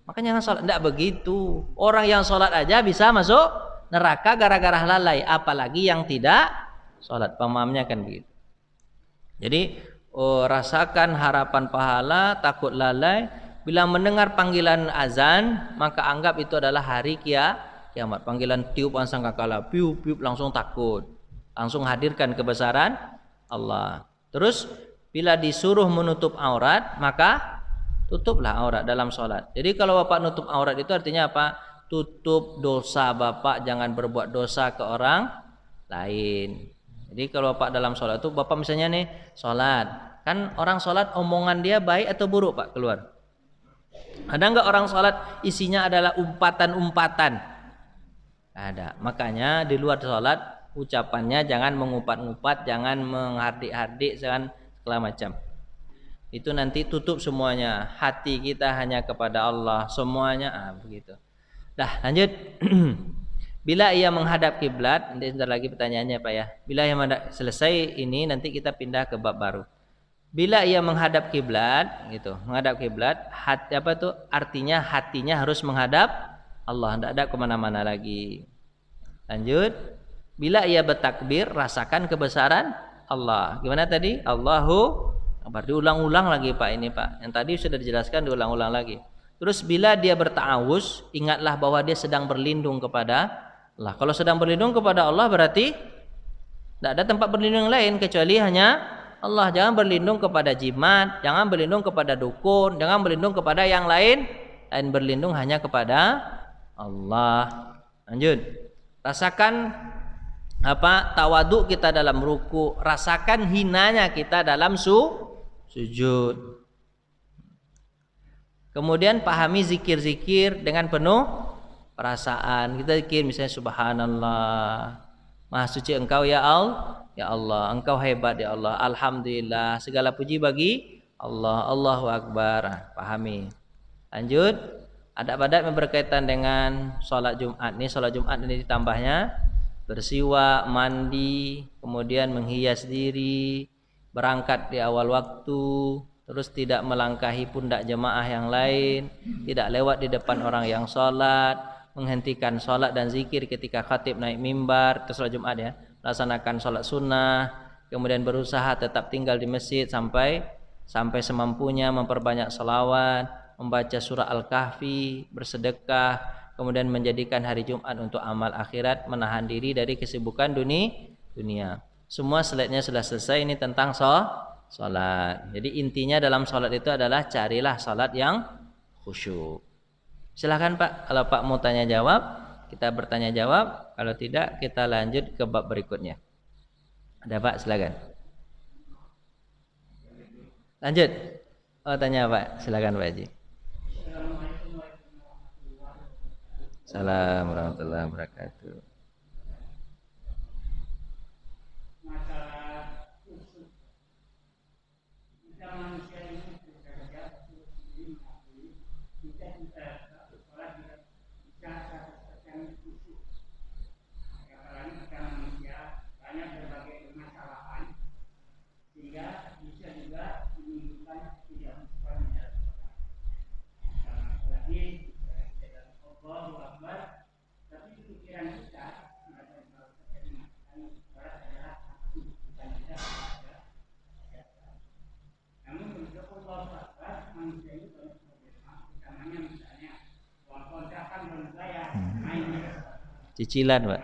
Makanya jangan sholat. Tidak begitu. Orang yang sholat aja bisa masuk neraka gara-gara lalai. Apalagi yang tidak sholat. Pemahamnya kan begitu. Jadi rasakan harapan pahala, takut lalai. Bila mendengar panggilan azan, maka anggap itu adalah hari kiamat. Panggilan tiup sangkakala, piup langsung takut. Langsung hadirkan kebesaran Allah. Terus bila disuruh menutup aurat, maka tutuplah aurat dalam sholat. Jadi kalau Bapak nutup aurat itu artinya apa? Tutup dosa Bapak, jangan berbuat dosa ke orang lain. Jadi kalau Bapak dalam sholat itu, Bapak misalnya nih sholat, kan orang sholat omongan dia baik atau buruk Pak keluar? Ada enggak orang sholat isinya adalah umpatan-umpatan? Ada. Makanya di luar sholat ucapannya jangan mengumpat-ngumpat, jangan menghardik-hardik, jangan segala macam. Itu nanti tutup semuanya. Hati kita hanya kepada Allah semuanya. Begitu. Dah lanjut. Bila ia menghadap kiblat, nanti sebentar lagi pertanyaannya Pak ya. Bila ia selesai ini nanti kita pindah ke bab baru. Bila ia menghadap kiblat, gitu. Menghadap kiblat, hati apa tuh? Artinya hatinya harus menghadap Allah, tidak ada kemana-mana lagi. Lanjut. Bila ia bertakbir, rasakan kebesaran Allah. Gimana tadi? Allahu Akbar. Diulang-ulang lagi Pak ini Pak. Yang tadi sudah dijelaskan, diulang-ulang lagi. Terus bila dia berta'awuz, ingatlah bahwa dia sedang berlindung kepada Allah. Kalau sedang berlindung kepada Allah berarti tidak ada tempat berlindung lain kecuali hanya Allah. Jangan berlindung kepada jimat, jangan berlindung kepada dukun, jangan berlindung kepada yang lain. Dan berlindung hanya kepada Allah. Lanjut. Rasakan tawadu kita dalam ruku, rasakan hinanya kita dalam sujud. Kemudian pahami zikir-zikir dengan penuh perasaan. Kita zikir misalnya subhanallah, maha suci engkau ya Allah, ya Allah, engkau hebat ya Allah, alhamdulillah, segala puji bagi Allah, Allahu akbar. Pahami. Lanjut, adab-adab yang berkaitan dengan sholat Jumat. Ini sholat Jumat ini ditambahnya bersiwak, mandi, kemudian menghias diri, berangkat di awal waktu, terus tidak melangkahi pundak jemaah yang lain, tidak lewat di depan orang yang sholat, menghentikan sholat dan zikir ketika khatib naik mimbar, itu sholat Jumat ya, melaksanakan sholat sunnah, kemudian berusaha tetap tinggal di masjid sampai semampunya, memperbanyak salawat, membaca surah Al-Kahfi, bersedekah, kemudian menjadikan hari Jumat untuk amal akhirat, menahan diri dari kesibukan dunia. Semua slide-nya sudah selesai. Ini tentang sholat. Jadi intinya dalam sholat itu adalah carilah sholat yang khusyuk. Silahkan Pak, kalau Pak mau tanya jawab, kita bertanya jawab. Kalau tidak, kita lanjut ke bab berikutnya. Ada Pak, silakan. Lanjut. Oh, tanya Pak, silakan Pak Haji. Assalamualaikum warahmatullahi wabarakatuh. Cicilan Pak.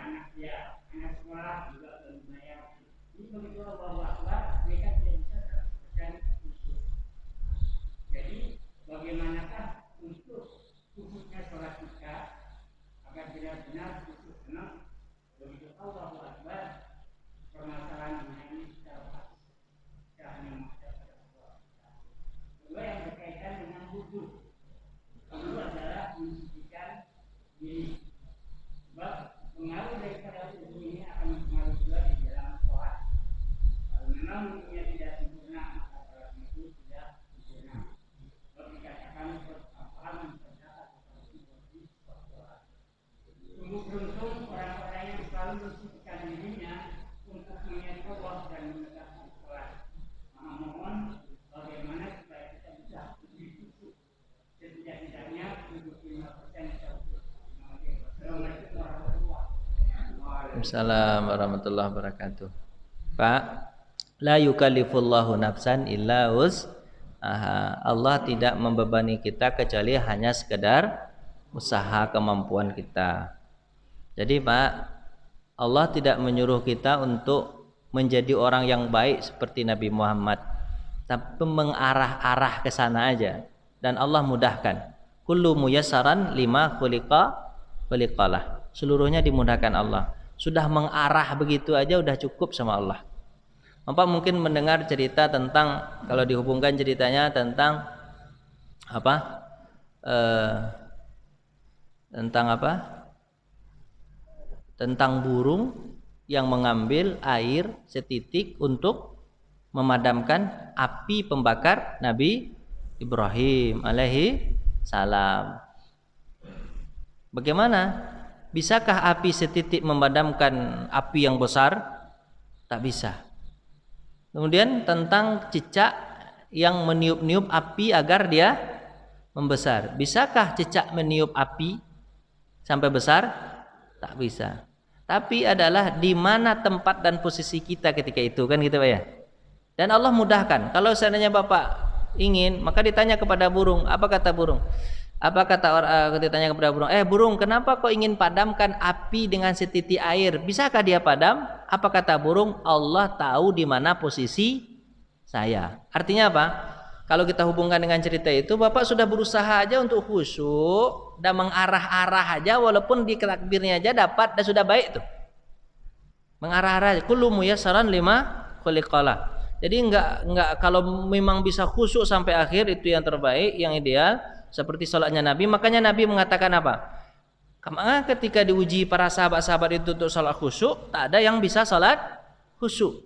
Jadi bagaimanakah untuk khususnya sholat kita agar benar-benar khusus tenang begitu Allahu Akbar, permasalahan ini secara praktis hanya kedua yang berkaitan dengan wudhu. Kedua adalah mensucikan diri. Sebab pengaruh daripada wudhu ini akan mempengaruhi juga di dalam sholat. Kalau memang wudhunya tidak sempurna, maka sholat itu tidak sempurna. Kalau dikatakan perpahaman terdapat seperti sholat. Sungguh beruntung orang-orang yang selalu mensucikan dirinya untuk mengingat Allah dan menegakkan sholat. Maka mohon bagaimana supaya kita bisa lebih khusyuk, setidak-tidaknya 75% Assalamualaikum warahmatullahi wabarakatuh. Pak, la yukallifullahu nafsan illa wus'aha. Allah tidak membebani kita kecuali hanya sekedar usaha kemampuan kita. Jadi Pak, Allah tidak menyuruh kita untuk menjadi orang yang baik seperti Nabi Muhammad, tapi mengarah-arah ke sana aja. Dan Allah mudahkan. Kullu muyassaran lima khuliqalah. Seluruhnya dimudahkan Allah. Sudah mengarah begitu aja udah cukup sama Allah. Bapak mungkin mendengar cerita tentang, kalau dihubungkan ceritanya tentang apa? Tentang burung yang mengambil air setitik untuk memadamkan api pembakar Nabi Ibrahim alaihi salam. Bagaimana? Bisakah api setitik memadamkan api yang besar? Tak bisa. Kemudian tentang cicak yang meniup-niup api agar dia membesar. Bisakah cicak meniup api sampai besar? Tak bisa. Tapi adalah di mana tempat dan posisi kita ketika itu, kan gitu Pak ya. Dan Allah mudahkan. Kalau seandainya Bapak ingin, maka ditanya kepada burung. Apa kata burung? Apa kata orang ditanya kepada burung? Burung, kenapa kau ingin padamkan api dengan setitik air? Bisakah dia padam? Apa kata burung? Allah tahu di mana posisi saya. Artinya apa? Kalau kita hubungkan dengan cerita itu, Bapak sudah berusaha aja untuk khusyuk dan mengarah-arah aja, walaupun di takbirnya aja dapat dan sudah baik tuh. Mengarah-arah. Kullu muyassaran lima khuliqalah. Jadi enggak kalau memang bisa khusyuk sampai akhir itu yang terbaik, yang ideal. Seperti sholatnya Nabi, makanya Nabi mengatakan apa? Karena ketika diuji para sahabat-sahabat itu untuk salat khusyuk, tak ada yang bisa salat khusyuk.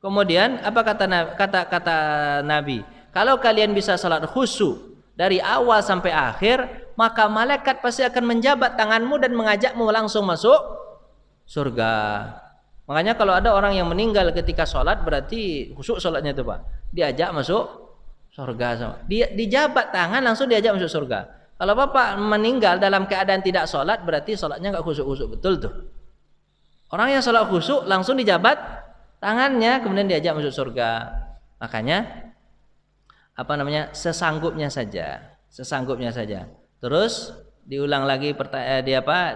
Kemudian apa kata Nabi? Kalau kalian bisa salat khusyuk dari awal sampai akhir, maka malaikat pasti akan menjabat tanganmu dan mengajakmu langsung masuk surga. Makanya kalau ada orang yang meninggal ketika salat, berarti khusyuk salatnya itu Pak. Diajak masuk surga. Dijabat tangan langsung diajak masuk surga. Kalau bapak meninggal dalam keadaan tidak sholat, berarti sholatnya nggak khusyuk-khusyuk betul tuh. Orang yang sholat khusyuk langsung dijabat tangannya, kemudian diajak masuk surga. Makanya sesanggupnya saja. Terus diulang lagi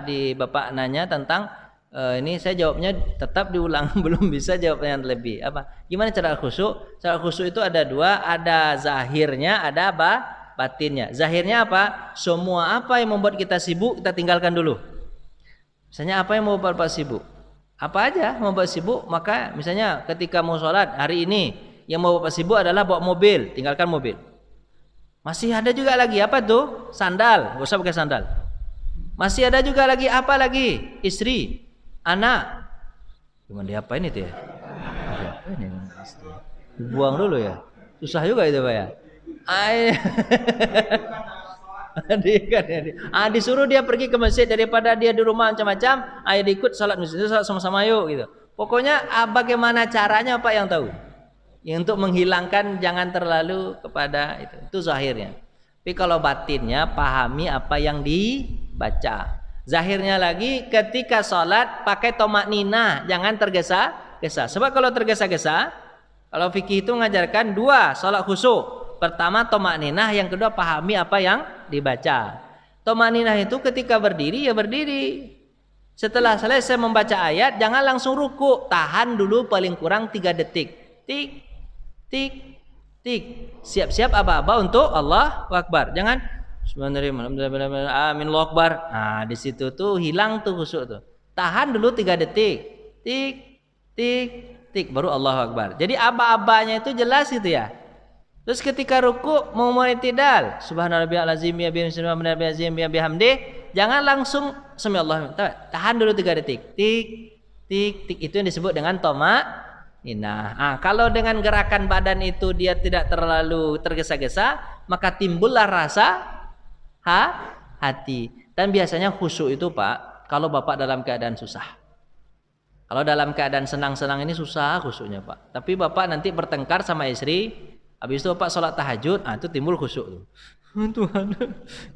di bapak nanya tentang ini saya jawabnya tetap diulang belum bisa jawabnya yang lebih. Gimana cara khusyuk? Cara khusyuk itu ada dua, ada zahirnya, ada batinnya. Zahirnya apa? Semua apa yang membuat kita sibuk kita tinggalkan dulu. Misalnya apa yang membuat Bapak sibuk? Apa aja membuat sibuk? Maka misalnya ketika mau sholat hari ini yang membuat Bapak sibuk adalah bawa mobil, tinggalkan mobil. Masih ada juga lagi apa tuh? Sandal, gak usah pakai sandal. Masih ada juga lagi apa lagi? Istri, anak. Gimana diapain itu ya? Diapain ini? Buang dulu ya. Susah juga itu Pak ya. Disuruh dia pergi ke masjid daripada dia di rumah macam-macam. Ikut salat masjid, salat sama-sama yuk gitu. Pokoknya bagaimana caranya Pak yang tahu. Untuk menghilangkan jangan terlalu kepada itu zahirnya. Tapi kalau batinnya pahami apa yang dibaca. Zahirnya lagi ketika salat pakai tomakninah, jangan tergesa-gesa. Sebab kalau tergesa-gesa, kalau fikih itu mengajarkan dua salat khusyuk. Pertama tomakninah, yang kedua pahami apa yang dibaca. Tomakninah itu ketika berdiri ya berdiri. Setelah selesai membaca ayat jangan langsung ruku, tahan dulu paling kurang 3 detik. Tik tik tik. Siap-siap aba-aba untuk Allahu Akbar. Jangan Bismillahirrahmanirrahim. Amin Allahu Akbar. Nah, di situ tuh hilang tuh khusyuk tuh. Tahan dulu 3 detik. Tik tik tik baru Allahu Akbar. Jadi aba-abanya itu jelas gitu ya. Terus ketika ruku mau i'tidal, subhanarabbiyal azim ya bihamdi, jangan langsung samiallahu. Tahan dulu 3 detik. Tik tik tik, itu yang disebut dengan tomakninah. Kalau dengan gerakan badan itu dia tidak terlalu tergesa-gesa, maka timbullah rasa hati. Dan biasanya khusyuk itu Pak, kalau Bapak dalam keadaan susah. Kalau dalam keadaan senang-senang ini susah khusyuknya Pak. Tapi Bapak nanti bertengkar sama istri, habis itu Bapak sholat tahajud, itu timbul khusyuk tuh. Tuhan,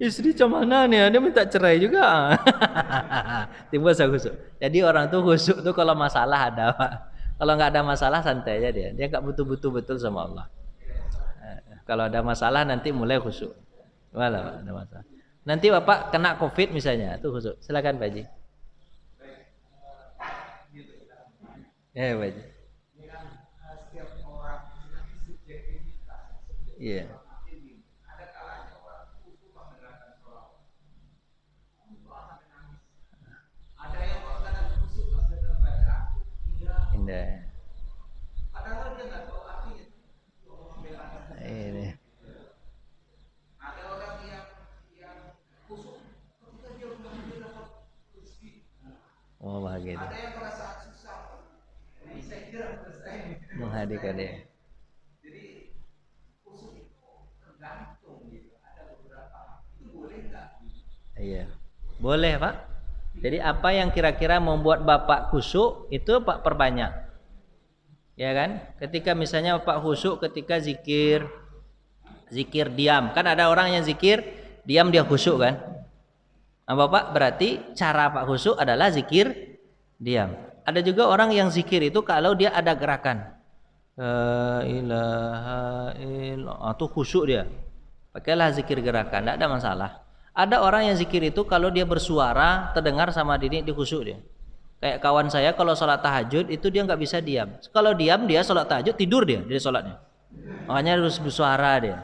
istri cuman nih, dia minta cerai juga. Timbul khusyuk. Jadi orang tuh khusyuk tuh kalau masalah ada Pak. Kalau nggak ada masalah santai aja dia nggak butuh betul sama Allah. Kalau ada masalah nanti mulai khusyuk. Malah Pak, ada masalah. Nanti Bapak kena COVID misalnya, tuh khusyuk. Silakan Pak Haji. Pak Haji. Iya. Indah. Ini. Oh bahagia. Menghadirkan dia. Iya. Boleh Pak. Jadi apa yang kira-kira membuat Bapak khusyuk itu Pak perbanyak. Ya kan? Ketika misalnya Bapak khusyuk ketika zikir diam. Kan ada orang yang zikir diam dia khusyuk kan? Nah, Bapak berarti cara Pak khusyuk adalah zikir diam. Ada juga orang yang zikir itu kalau dia ada gerakan. La ilaha illallah, itu khusyuk dia. Pakailah zikir gerakan, tidak ada masalah. Ada orang yang zikir itu kalau dia bersuara terdengar sama diri di khusyuk dia. Kayak kawan saya kalau sholat tahajud itu dia nggak bisa diam. Kalau diam dia sholat tahajud tidur dia di sholatnya. Makanya harus bersuara dia.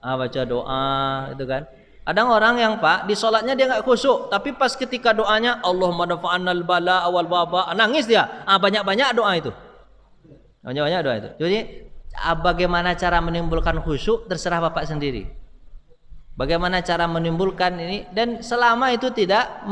Baca doa itu kan. Ada orang yang Pak di sholatnya dia nggak khusyuk, tapi pas ketika doanya Allahumma dafa'annal bala awal baba nangis dia. Banyak-banyak doa itu. Banyak-banyak doa itu. Jadi bagaimana cara menimbulkan khusyuk terserah Bapak sendiri. Bagaimana cara menimbulkan ini, dan selama itu tidak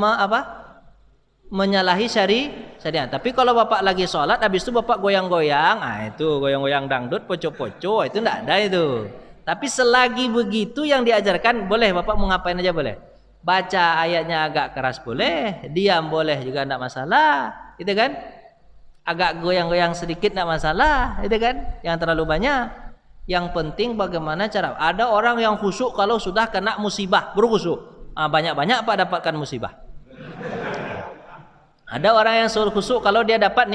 menyalahi syariat. Tapi kalau bapak lagi sholat, habis itu bapak goyang-goyang, itu goyang-goyang dangdut, poco-poco, itu tidak ada itu. Tapi selagi begitu yang diajarkan, boleh bapak mau ngapain aja boleh. Baca ayatnya agak keras boleh, diam boleh juga tidak masalah, itu kan. Agak goyang-goyang sedikit tidak masalah, itu kan. Yang terlalu banyak. Yang penting bagaimana cara. Ada orang yang khusyuk kalau sudah kena musibah, baru khusyuk. Banyak-banyak Pak dapatkan musibah. Ada orang yang suruh khusyuk kalau dia dapat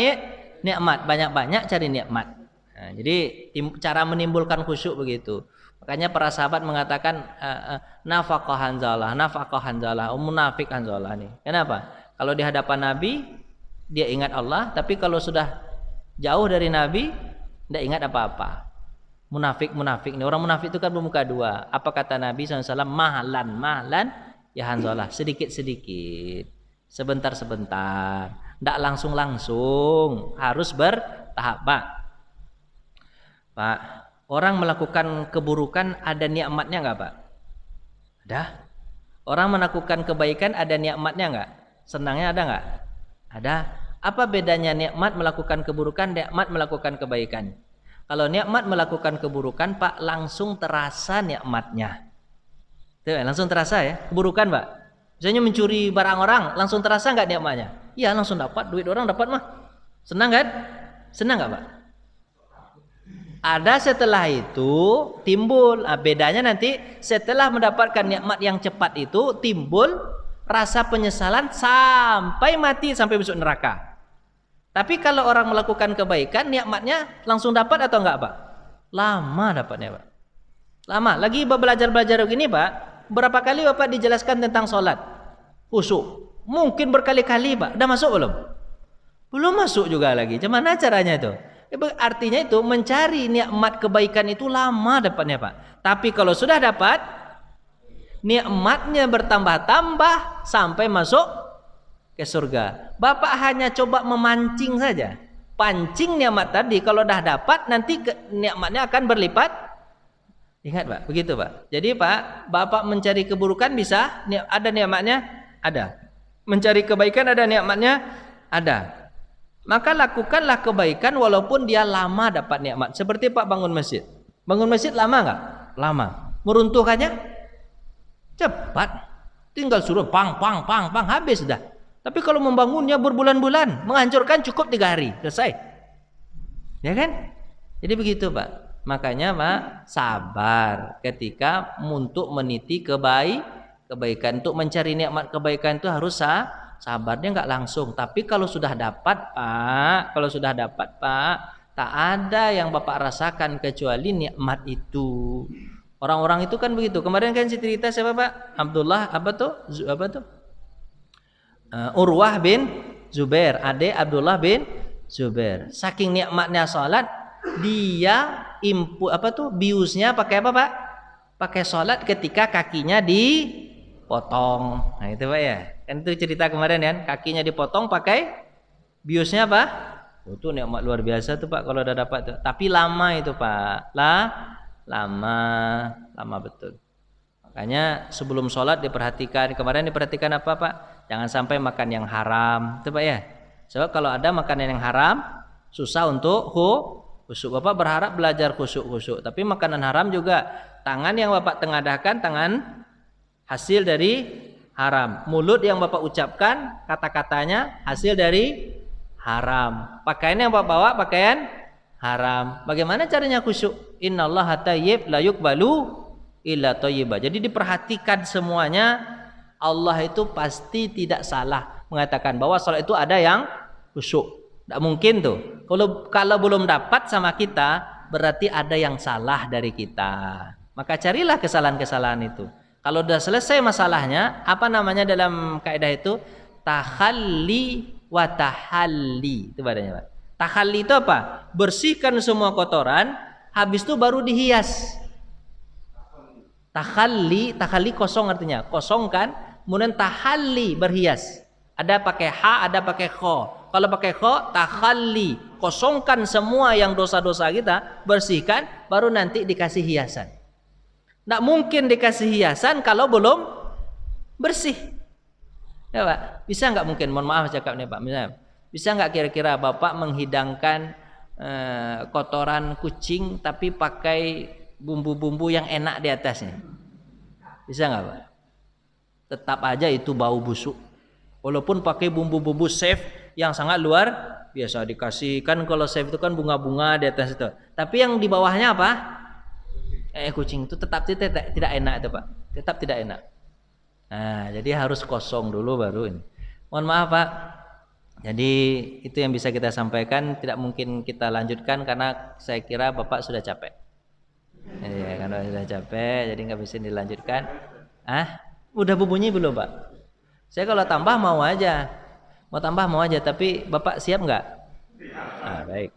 nikmat, banyak-banyak cari nikmat. Nah, jadi cara menimbulkan khusyuk begitu. Makanya para sahabat mengatakan nafaqah Hanzalah, munafik Hanzalah nih. Kenapa? Kalau di hadapan Nabi dia ingat Allah, tapi kalau sudah jauh dari Nabi tidak ingat apa-apa. Munafik ini, orang munafik itu kan bermuka dua. Apa kata Nabi SAW? Mahlan ya Hanzalah, sedikit-sedikit, sebentar-sebentar, tidak langsung, harus bertahap. Pak, orang melakukan keburukan ada nikmatnya enggak Pak? Ada. Orang melakukan kebaikan ada nikmatnya enggak? Senangnya ada enggak? Ada. Apa bedanya nikmat melakukan keburukan, nikmat melakukan kebaikan? Kalau nikmat melakukan keburukan, Pak, langsung terasa nikmatnya. Tuh, langsung terasa ya, keburukan, Pak. Misalnya mencuri barang orang, langsung terasa nggak nikmatnya? Iya, langsung dapat, duit orang dapat mah. Senang kan? Senang nggak, Pak? Ada setelah itu timbul, bedanya nanti setelah mendapatkan nikmat yang cepat itu timbul rasa penyesalan sampai mati, sampai masuk neraka. Tapi kalau orang melakukan kebaikan, nikmatnya langsung dapat atau enggak, Pak? Lama dapatnya, Pak. Lama. Lagi belajar begini, Pak. Berapa kali Bapak dijelaskan tentang sholat? Khusyuk. Mungkin berkali-kali, Pak. Udah masuk belum? Belum masuk juga lagi. Gimana caranya itu? Artinya itu mencari nikmat kebaikan itu lama dapatnya, Pak. Tapi kalau sudah dapat, nikmatnya bertambah-tambah sampai masuk ke surga. Bapak hanya coba memancing saja. Pancing nikmat tadi, kalau dah dapat nanti nikmatnya akan berlipat. Ingat Pak, begitu Pak. Jadi Pak, Bapak mencari keburukan bisa, ada nikmatnya? Ada. Mencari kebaikan ada nikmatnya? Ada. Maka lakukanlah kebaikan walaupun dia lama dapat nikmat. Seperti Pak bangun masjid. Bangun masjid lama enggak? Lama. Meruntuhkannya? Cepat. Tinggal suruh pang habis dah. Tapi kalau membangunnya berbulan-bulan, menghancurkan cukup 3 hari, selesai. Ya kan? Jadi begitu Pak. Makanya Pak, sabar ketika untuk meniti kebaikan. Untuk mencari nikmat kebaikan itu harus sabarnya enggak langsung. Tapi kalau sudah dapat Pak, tak ada yang Bapak rasakan kecuali nikmat itu. Orang-orang itu kan begitu. Kemarin kan cerita siapa Pak? Abdullah apa tuh? Urwah bin Zubair, adik Abdullah bin Zubair. Saking nikmatnya salat, dia biusnya pakai apa, Pak? Pakai salat ketika kakinya dipotong. Nah, itu Pak ya. Kan itu cerita kemarin kan, kakinya dipotong pakai biusnya apa? Itu nikmat luar biasa tuh Pak kalau udah dapat tuh. Tapi lama itu Pak. Lama betul. Makanya sebelum sholat diperhatikan. Kemarin diperhatikan apa Pak? Jangan sampai makan yang haram, itu Pak ya. Sebab kalau ada makanan yang haram, susah untuk khusyuk. Bapak berharap belajar khusyuk. Tapi makanan haram juga, tangan yang Bapak tengadahkan, tangan hasil dari haram. Mulut yang Bapak ucapkan, kata-katanya hasil dari haram. Pakaian yang Bapak bawa, pakaian haram. Bagaimana caranya khusyuk? Innallaha thayyib la yuqbalu illa thayyiba. Jadi diperhatikan semuanya. Allah itu pasti tidak salah mengatakan bahwa salat itu ada yang khusyuk. Tidak mungkin tuh. Kalau belum dapat sama kita, berarti ada yang salah dari kita. Maka carilah kesalahan-kesalahan itu. Kalau sudah selesai masalahnya, apa namanya dalam kaidah itu? Takhalli wa tahalli. Itu badannya, Pak. Takhalli itu apa? Bersihkan semua kotoran, habis itu baru dihias. Takhalli kosong artinya, kosongkan, kemudian tahalli berhias. Ada pakai ha, ada pakai kho. Kalau pakai kho, takhalli, kosongkan semua yang dosa-dosa kita, bersihkan, baru nanti dikasih hiasan. Nggak mungkin dikasih hiasan kalau belum bersih. Ya Pak, bisa nggak mungkin? Mohon maaf cakap nih Pak. Misalnya, bisa nggak kira-kira Bapak menghidangkan kotoran kucing tapi pakai bumbu-bumbu yang enak di atasnya? Bisa nggak Pak? Tetap aja itu bau busuk. Walaupun pakai bumbu-bumbu chef yang sangat luar biasa, dikasih kan kalau chef itu kan bunga-bunga di atas itu. Tapi yang di bawahnya apa? Kucing itu tetap tidak enak itu Pak. Tetap tidak enak. Nah, jadi harus kosong dulu baru ini. Mohon maaf Pak. Jadi itu yang bisa kita sampaikan, tidak mungkin kita lanjutkan karena saya kira Bapak sudah capek. Ya, karena sudah capek jadi nggak bisa dilanjutkan. Udah berbunyi belum Pak? Saya kalau tambah mau aja. Mau tambah mau aja, tapi Bapak siap nggak? Baik.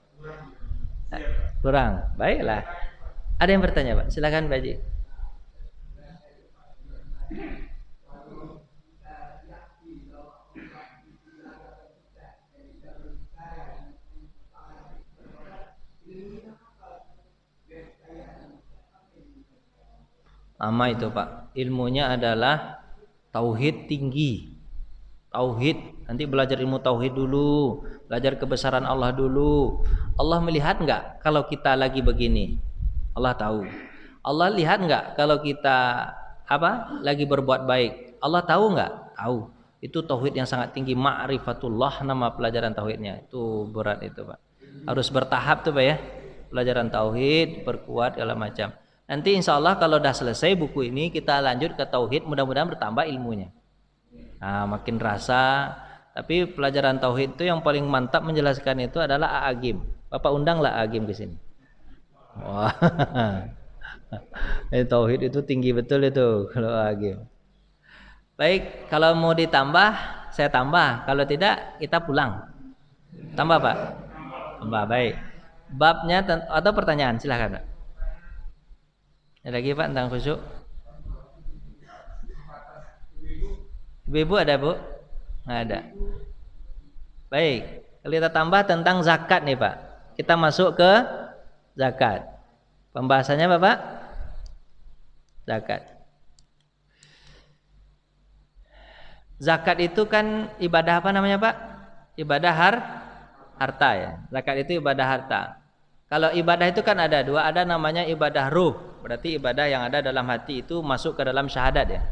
Kurang. Baiklah. Ada yang bertanya Pak? Silakan Pak Haji. Sama itu Pak. Ilmunya adalah tauhid tinggi. Tauhid. Nanti belajar ilmu tauhid dulu. Belajar kebesaran Allah dulu. Allah melihat enggak kalau kita lagi begini? Allah tahu. Allah lihat enggak kalau kita lagi berbuat baik? Allah tahu enggak? Tahu. Itu tauhid yang sangat tinggi. Ma'rifatullah nama pelajaran tauhidnya. Itu berat itu Pak. Harus bertahap tuh Pak ya. Pelajaran tauhid, perkuat segala macam. Nanti insya Allah kalau udah selesai buku ini kita lanjut ke tauhid, mudah-mudahan bertambah ilmunya. Nah, makin rasa. Tapi pelajaran tauhid itu yang paling mantap menjelaskan itu adalah A'agim. Bapak undanglah A'agim ke sini. Wah. Tauhid itu tinggi betul itu kalau A'agim. Baik, kalau mau ditambah saya tambah, kalau tidak kita pulang. Tambah Pak? Tambah, baik. Babnya atau pertanyaan silakan Pak. Ada lagi Pak tentang khusyuk? Ibu-ibu ada Bu? Nggak ada. Baik, kalau kita tambah tentang zakat nih Pak. Kita masuk ke zakat. Pembahasannya Bapak? Zakat. Zakat itu kan ibadah apa namanya Pak? Ibadah harta ya. Zakat itu ibadah harta. Kalau ibadah itu kan ada dua, ada namanya ibadah ruh. Berarti ibadah yang ada dalam hati itu masuk ke dalam syahadat ya.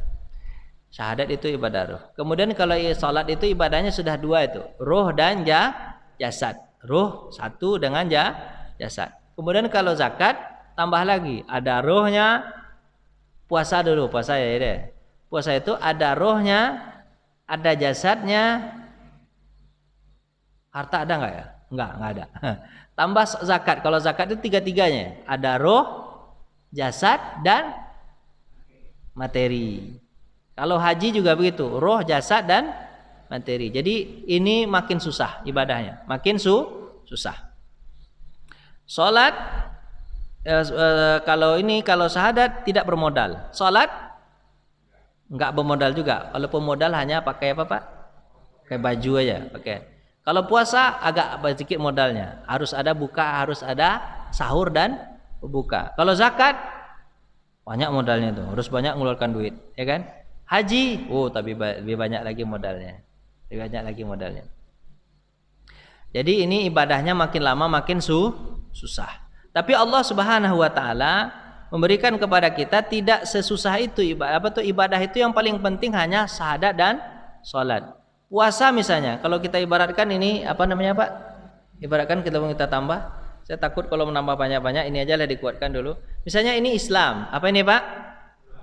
Syahadat itu ibadah ruh. Kemudian kalau salat itu ibadahnya sudah dua itu, ruh dan jasad. Ruh satu dengan jasad. Kemudian kalau zakat tambah lagi, ada ruhnya. Puasa dulu, puasa ya deh. Puasa itu ada ruhnya, ada jasadnya. Harta ada enggak ya? Enggak ada. Tambah zakat. Kalau zakat itu tiga-tiganya. Ada roh, jasad, dan materi. Kalau haji juga begitu. Roh, jasad, dan materi. Jadi ini makin susah ibadahnya. Makin susah. Salat kalau syahadat tidak bermodal. Salat enggak bermodal juga. Kalau pemodal hanya pakai apa Pak? Pakai baju aja. Pakai. Kalau puasa agak sedikit modalnya, harus ada buka, harus ada sahur dan berbuka. Kalau zakat banyak modalnya tuh, harus banyak mengeluarkan duit, ya kan? Haji, tapi lebih banyak lagi modalnya, Jadi ini ibadahnya makin lama makin susah. Tapi Allah Subhanahu Wa Taala memberikan kepada kita tidak sesusah itu ibadah itu yang paling penting hanya syahadat dan sholat. Puasa misalnya, kalau kita ibaratkan ini apa namanya Pak? Ibaratkan kita tambah. Saya takut kalau menambah banyak-banyak, ini aja lah dikuatkan dulu. Misalnya ini Islam, apa ini Pak?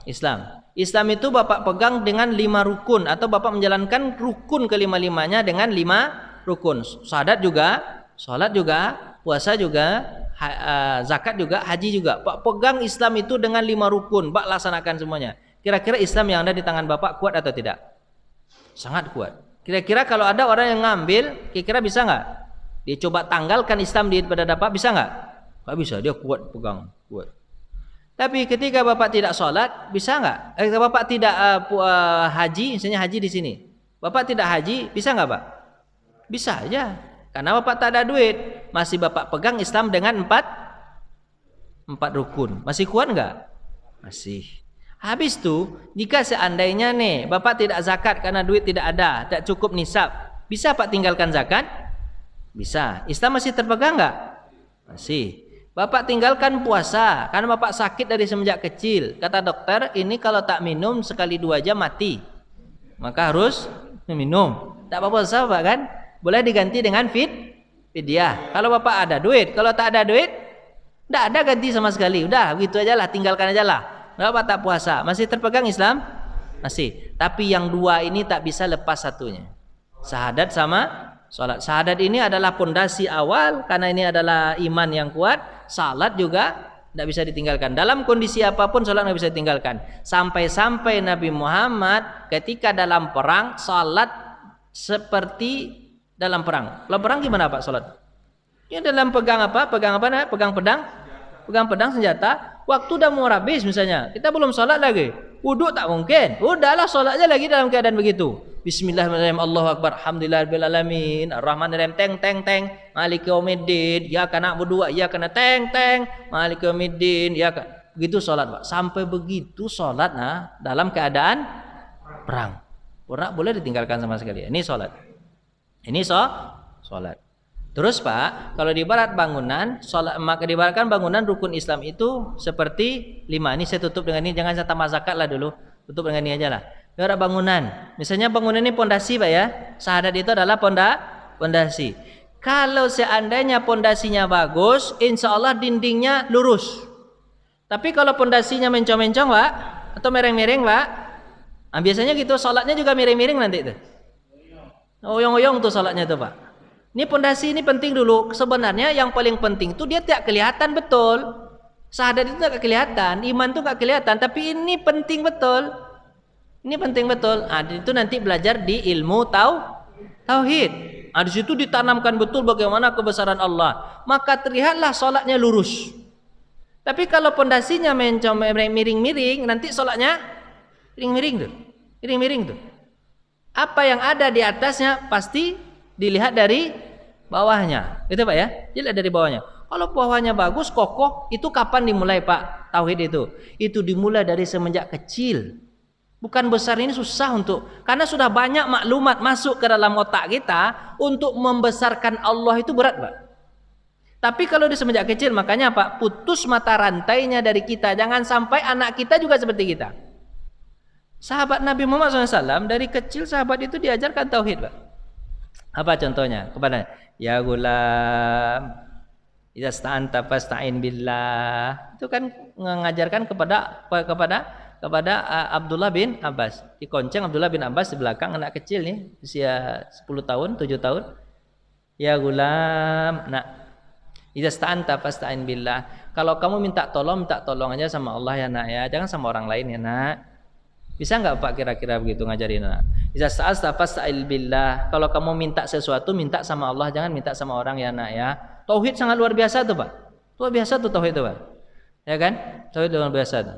Islam. Islam itu Bapak pegang dengan 5 rukun atau Bapak menjalankan rukun kelima-limanya dengan 5 rukun. Syahadat juga, sholat juga, puasa juga, zakat juga, haji juga. Pak pegang Islam itu dengan 5 rukun, Pak laksanakan semuanya. Kira-kira Islam yang ada di tangan Bapak kuat atau tidak? Sangat kuat. Kira-kira kalau ada orang yang ngambil, kira-kira bisa nggak? Dia coba tanggalkan Islam pada Bapak, bisa nggak? Nggak bisa, dia kuat pegang, kuat. Tapi ketika Bapak tidak sholat, bisa nggak? Bapak tidak haji, misalnya haji di sini. Bapak tidak haji, bisa nggak Pak? Bisa aja. Karena Bapak tak ada duit, masih Bapak pegang Islam dengan 4 rukun. Masih kuat nggak? Masih. Habis tu, jika seandainya nih Bapak tidak zakat karena duit tidak ada, tak cukup nisab, bisa Pak tinggalkan zakat? Bisa. Islam masih terpegang enggak? Masih. Bapak tinggalkan puasa karena Bapak sakit dari semenjak kecil. Kata dokter, ini kalau tak minum sekali 2 jam mati. Maka harus minum. Tak apa-apa Bapak kan? Boleh diganti dengan fidyah. Kalau Bapak ada duit, kalau tak ada duit, tidak ada ganti sama sekali. Udah, begitu aja lah, tinggalkan aja lah. Bapak tak puasa, masih terpegang Islam? Masih. Tapi yang 2 ini tak bisa lepas satunya. Syahadat sama salat. Syahadat ini adalah pondasi awal karena ini adalah iman yang kuat. Salat juga tidak bisa ditinggalkan. Dalam kondisi apapun salat tidak bisa ditinggalkan. Sampai-sampai Nabi Muhammad ketika dalam perang salat seperti dalam perang. Dalam perang gimana Pak salat? Ya dalam pegang apa? Pegang apa? Pegang pedang. Pegang pedang senjata. Waktu udah mau habis misalnya, kita belum salat lagi. Wudhu tak mungkin. Udahlah salatnya lagi dalam keadaan begitu. Bismillahirrahmanirrahim. Allahu akbar. Alhamdulillahirabbil alamin. Arrahmanirrahim. Teng teng teng. Maliki yaumiddin. Ya kana berdua, ya kana teng teng. Maliki yaumiddin. Ya kan. Begitu salat, Pak. Sampai begitu salat dalam keadaan perang. Boleh ditinggalkan sama sekali. Ini salat. Ini salat. Terus Pak, kalau di barat bangunan, maka dibaratkan bangunan rukun Islam itu seperti 5. Ini saya tutup dengan ini, jangan saya tambah zakat lah dulu. Tutup dengan ini aja lah. Barat bangunan, misalnya bangunan ini pondasi Pak ya. Syahadat itu adalah pondasi. Kalau seandainya pondasinya bagus, insya Allah dindingnya lurus. Tapi kalau pondasinya mencong-mencong Pak, atau miring-miring Pak, biasanya gitu, salatnya juga miring-miring nanti itu. Oyong-oyong tuh salatnya tuh Pak. Ini pondasi ini penting dulu. Sebenarnya yang paling penting itu dia tidak kelihatan betul. Syahadat itu tidak kelihatan, iman itu tidak kelihatan, tapi ini penting betul. Ini penting betul. Itu nanti belajar di ilmu tauhid. Di situ ditanamkan betul bagaimana kebesaran Allah. Maka terlihatlah salatnya lurus. Tapi kalau pondasinya miring-miring, nanti salatnya miring-miring tuh. Apa yang ada di atasnya pasti dilihat dari bawahnya, itu Pak ya, dilihat dari bawahnya. Kalau bawahnya bagus, kokoh, itu kapan dimulai Pak tauhid itu? Itu dimulai dari semenjak kecil. Bukan besar ini susah karena sudah banyak maklumat masuk ke dalam otak kita untuk membesarkan Allah itu berat Pak. Tapi kalau di semenjak kecil, makanya Pak, putus mata rantainya dari kita, jangan sampai anak kita juga seperti kita. Sahabat Nabi Muhammad SAW dari kecil sahabat itu diajarkan tauhid Pak. Apa contohnya? Kepada ya gulam, idza sta'anta fasta'in billah. Itu kan mengajarkan kepada Abdullah bin Abbas. Dikonceng Abdullah bin Abbas di belakang, anak kecil nih, usia 10 tahun, 7 tahun. Ya gulam, idza sta'anta fasta'in billah. Kalau kamu minta tolong aja sama Allah ya nak ya, jangan sama orang lain ya nak. Bisa enggak Pak kira-kira begitu ngajarin anak? Iza sa'alta fas'al billah. Kalau kamu minta sesuatu, minta sama Allah, jangan minta sama orang ya nak ya. Tauhid sangat luar biasa tuh Pak. Luar biasa tuh tauhid tuh Pak. Ya kan? Tauhid luar biasa tuh.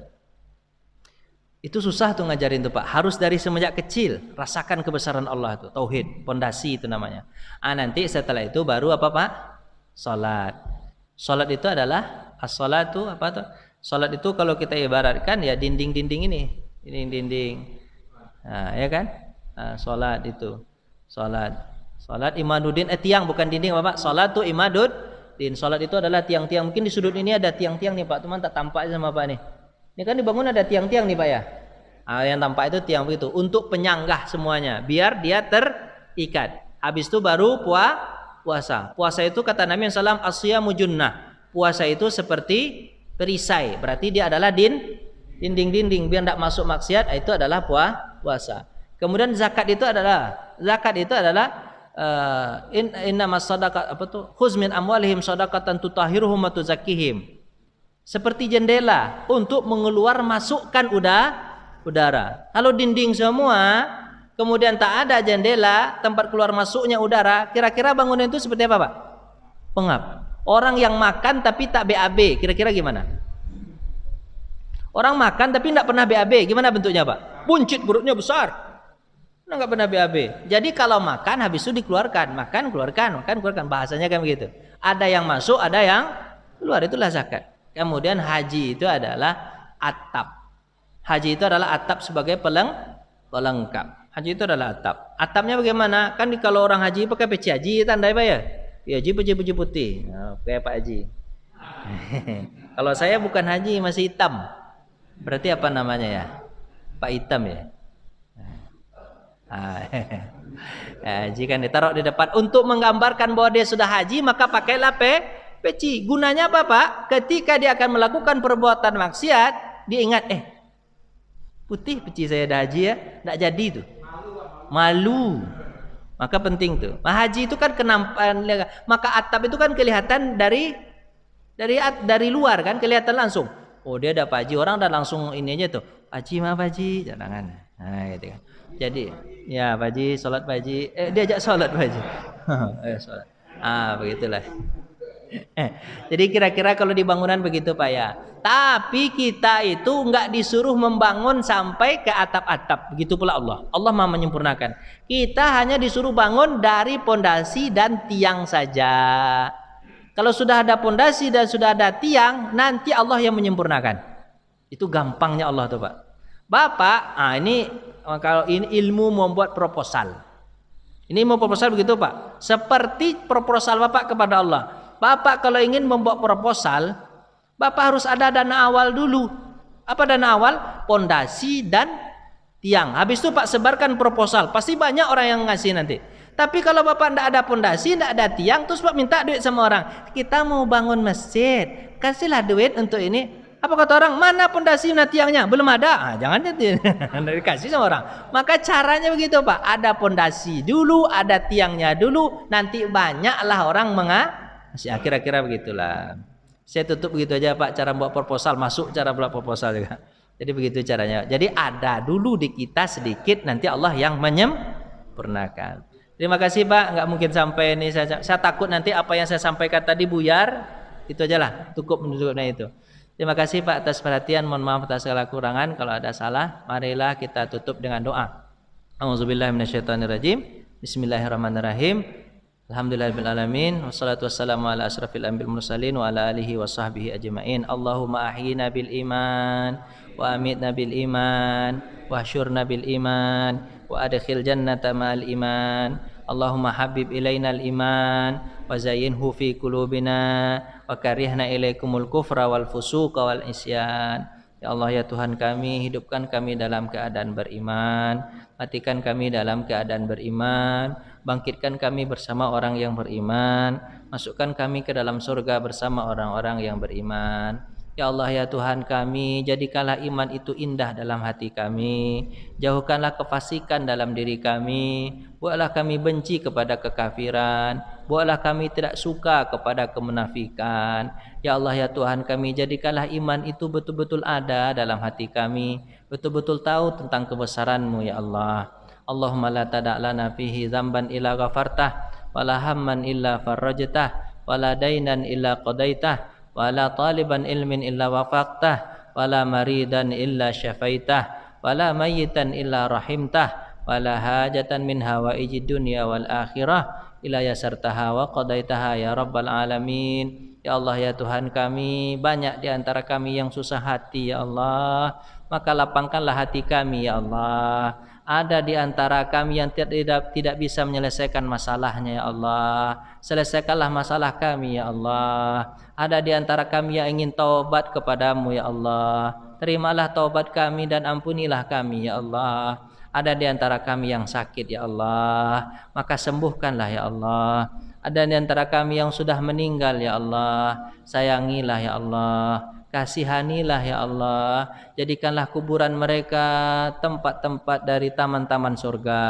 Itu susah tuh ngajarin tuh Pak. Harus dari semenjak kecil rasakan kebesaran Allah tuh. Tauhid, pondasi itu namanya. Nanti setelah itu baru apa Pak? Salat. Salat itu adalah as-salatu apa tuh? Salat itu kalau kita ibaratkan ya dinding-dinding ini. Ini dinding. Ya kan? Salat itu. Salat imaduddin, tiang bukan dinding Bapak. Salat itu imaduddin. Salat itu adalah tiang-tiang. Mungkin di sudut ini ada tiang-tiang nih Pak, teman tak tampak sama Bapak nih. Ini kan dibangun ada tiang-tiang nih Pak ya. Yang tampak itu tiang begitu untuk penyanggah semuanya, biar dia terikat. Habis itu baru puasa. Puasa itu kata Nabi sallallahu alaihi wasallam as-siyamu junnah. Puasa itu seperti perisai. Berarti dia adalah dinding-dinding biar tidak masuk maksiat, itu adalah puasa. Kemudian zakat itu adalah innamas shadaqat khuz min amwalihim shadaqatan tutahhiruhum wa tuzakkihim. Seperti jendela untuk mengeluar masukkan udara. Kalau dinding semua, kemudian tak ada jendela tempat keluar masuknya udara, kira-kira bangunan itu seperti apa Pak? Pengap. Orang yang makan tapi tak BAB, kira-kira gimana? Orang makan tapi tidak pernah BAB, gimana bentuknya Pak? Buncit, perutnya besar, nggak pernah BAB. Jadi kalau makan habis itu dikeluarkan, makan keluarkan, bahasanya kan begitu. Ada yang masuk, ada yang keluar, itulah zakat. Kemudian haji itu adalah atap. Haji itu adalah atap sebagai pelengkap. Haji itu adalah atap. Atapnya bagaimana? Kan kalau orang haji pakai peci haji, tandai Pak ya? Ya haji peci putih. Nah, kayak Pak Haji. Kalau saya bukan haji, masih hitam. Berarti apa namanya ya? Pak Hitam ya? Haji kan ditaruh di depan untuk menggambarkan bahwa dia sudah haji, maka pakailah peci. Gunanya apa Pak? Ketika dia akan melakukan perbuatan maksiat, dia ingat putih peci saya dah haji ya, tak jadi tuh. Malu. Maka penting tuh. Haji itu kan kenampakan, maka atap itu kan kelihatan dari luar kan, kelihatan langsung. Oh dia dah haji, orang dah langsung ini aja tuh. Haji maaf haji, jangan. Nah gitu kan. Jadi ya Pak Haji, sholat Pak Haji. Diajak sholat Pak Haji. Sholat. Begitulah. Jadi kira-kira kalau di bangunan begitu Pak ya. Tapi kita itu enggak disuruh membangun sampai ke atap-atap. Begitu pula Allah. Allah Maha menyempurnakan. Kita hanya disuruh bangun dari pondasi dan tiang saja. Kalau sudah ada pondasi dan sudah ada tiang, nanti Allah yang menyempurnakan. Itu gampangnya Allah tuh Pak. Bapak, ini kalau ini ilmu membuat proposal. Ini mau proposal begitu Pak. Seperti proposal Bapak kepada Allah. Bapak kalau ingin membuat proposal, Bapak harus ada dana awal dulu. Apa dana awal? Pondasi dan tiang. Habis itu Pak sebarkan proposal. Pasti banyak orang yang ngasih nanti. Tapi kalau Bapak tidak ada pondasi, tidak ada tiang, terus Pak minta duit sama orang. Kita mau bangun masjid, kasihlah duit untuk ini. Apa kata orang? Mana pondasi dan tiangnya? Belum ada. Jangan dikasih sama orang. Maka caranya begitu Pak. Ada pondasi dulu, ada tiangnya dulu. Nanti banyaklah orang kira-kira begitulah. Saya tutup begitu aja Pak, cara buat proposal, masuk cara buat proposal juga. Jadi begitu caranya. Jadi ada dulu di kita sedikit, nanti Allah yang menyempurnakan. Terima kasih Pak, nggak mungkin sampai ini saya takut nanti apa yang saya sampaikan tadi buyar. Itu aja lah, cukup menunjuknya itu. Terima kasih Pak atas perhatian, mohon maaf atas segala kurangan. Kalau ada salah, marilah kita tutup dengan doa. A'udzubillahi minasyaitonirrajim. Bismillahirrahmanirrahim. Alhamdulillahirabbil alamin wassalatu wassalamu ala asrafil anbiya'i mursalin wa ala alihi washabbihi ajmain. Allahumma ahyina bil iman wa amitna bil iman wa hasyurna bil iman wa adkhil jannata ma'al iman. Allahumma habib ilaina al iman wa zayyinhu fi qulubina wa karihna ilaikumul kufra wal fusuqa wal isyan. Ya Allah ya Tuhan kami, hidupkan kami dalam keadaan beriman, matikan kami dalam keadaan beriman, bangkitkan kami bersama orang yang beriman, masukkan kami ke dalam surga bersama orang-orang yang beriman. Ya Allah ya Tuhan kami, jadikanlah iman itu indah dalam hati kami, jauhkanlah kefasikan dalam diri kami, buatlah kami benci kepada kekafiran, buatlah kami tidak suka kepada kemunafikan. Ya Allah ya Tuhan kami, jadikanlah iman itu betul-betul ada dalam hati kami, betul-betul tahu tentang kebesaran-Mu ya Allah. Allahumma la tada' lana fihi dzamban illa ghafartah, wala hamman illa farrajtah, wala dainan illa qadaitah, wala taliban ilmin illa wafaqtah, wala maridan illa syafaitah, wala mayyitan illa rahimtah, wala hajatan min hawaijid dunya wal akhirah illa yasartaha wa qadaitaha ya rabbal alamin. Ya Allah ya Tuhan kami, banyak di antara kami yang susah hati ya Allah, maka lapangkanlah hati kami ya Allah. Ada di antara kami yang tidak bisa menyelesaikan masalahnya ya Allah, selesaikanlah masalah kami ya Allah. Ada di antara kami yang ingin taubat kepadamu ya Allah, terimalah taubat kami dan ampunilah kami ya Allah. Ada di antara kami yang sakit ya Allah, maka sembuhkanlah ya Allah. Ada di antara kami yang sudah meninggal ya Allah, sayangilah ya Allah, kasihanilah ya Allah. Jadikanlah kuburan mereka tempat-tempat dari taman-taman surga,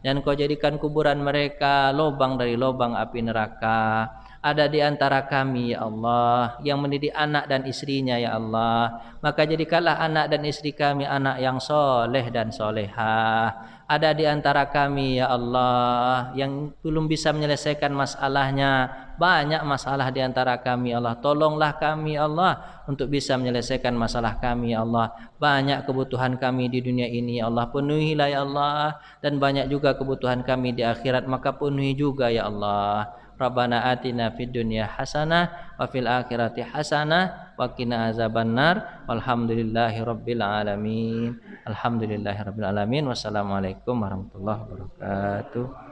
dan Kau jadikan kuburan mereka lubang dari lubang api neraka. Ada di antara kami ya Allah yang mendidik anak dan istrinya ya Allah, maka jadikanlah anak dan istri kami anak yang soleh dan solehah. Ada di antara kami ya Allah yang belum bisa menyelesaikan masalahnya, banyak masalah di antara kami ya Allah. Tolonglah kami ya Allah untuk bisa menyelesaikan masalah kami ya Allah. Banyak kebutuhan kami di dunia ini ya Allah, penuhilah ya Allah. Dan banyak juga kebutuhan kami di akhirat, maka penuhi juga ya Allah. Rabbana atina fid dunya hasanah wa fil akhirati hasanah wa qina azabannar. Walhamdulillahirabbil alamin. Alhamdulillahirabbil alamin. Wassalamualaikum warahmatullahi wabarakatuh.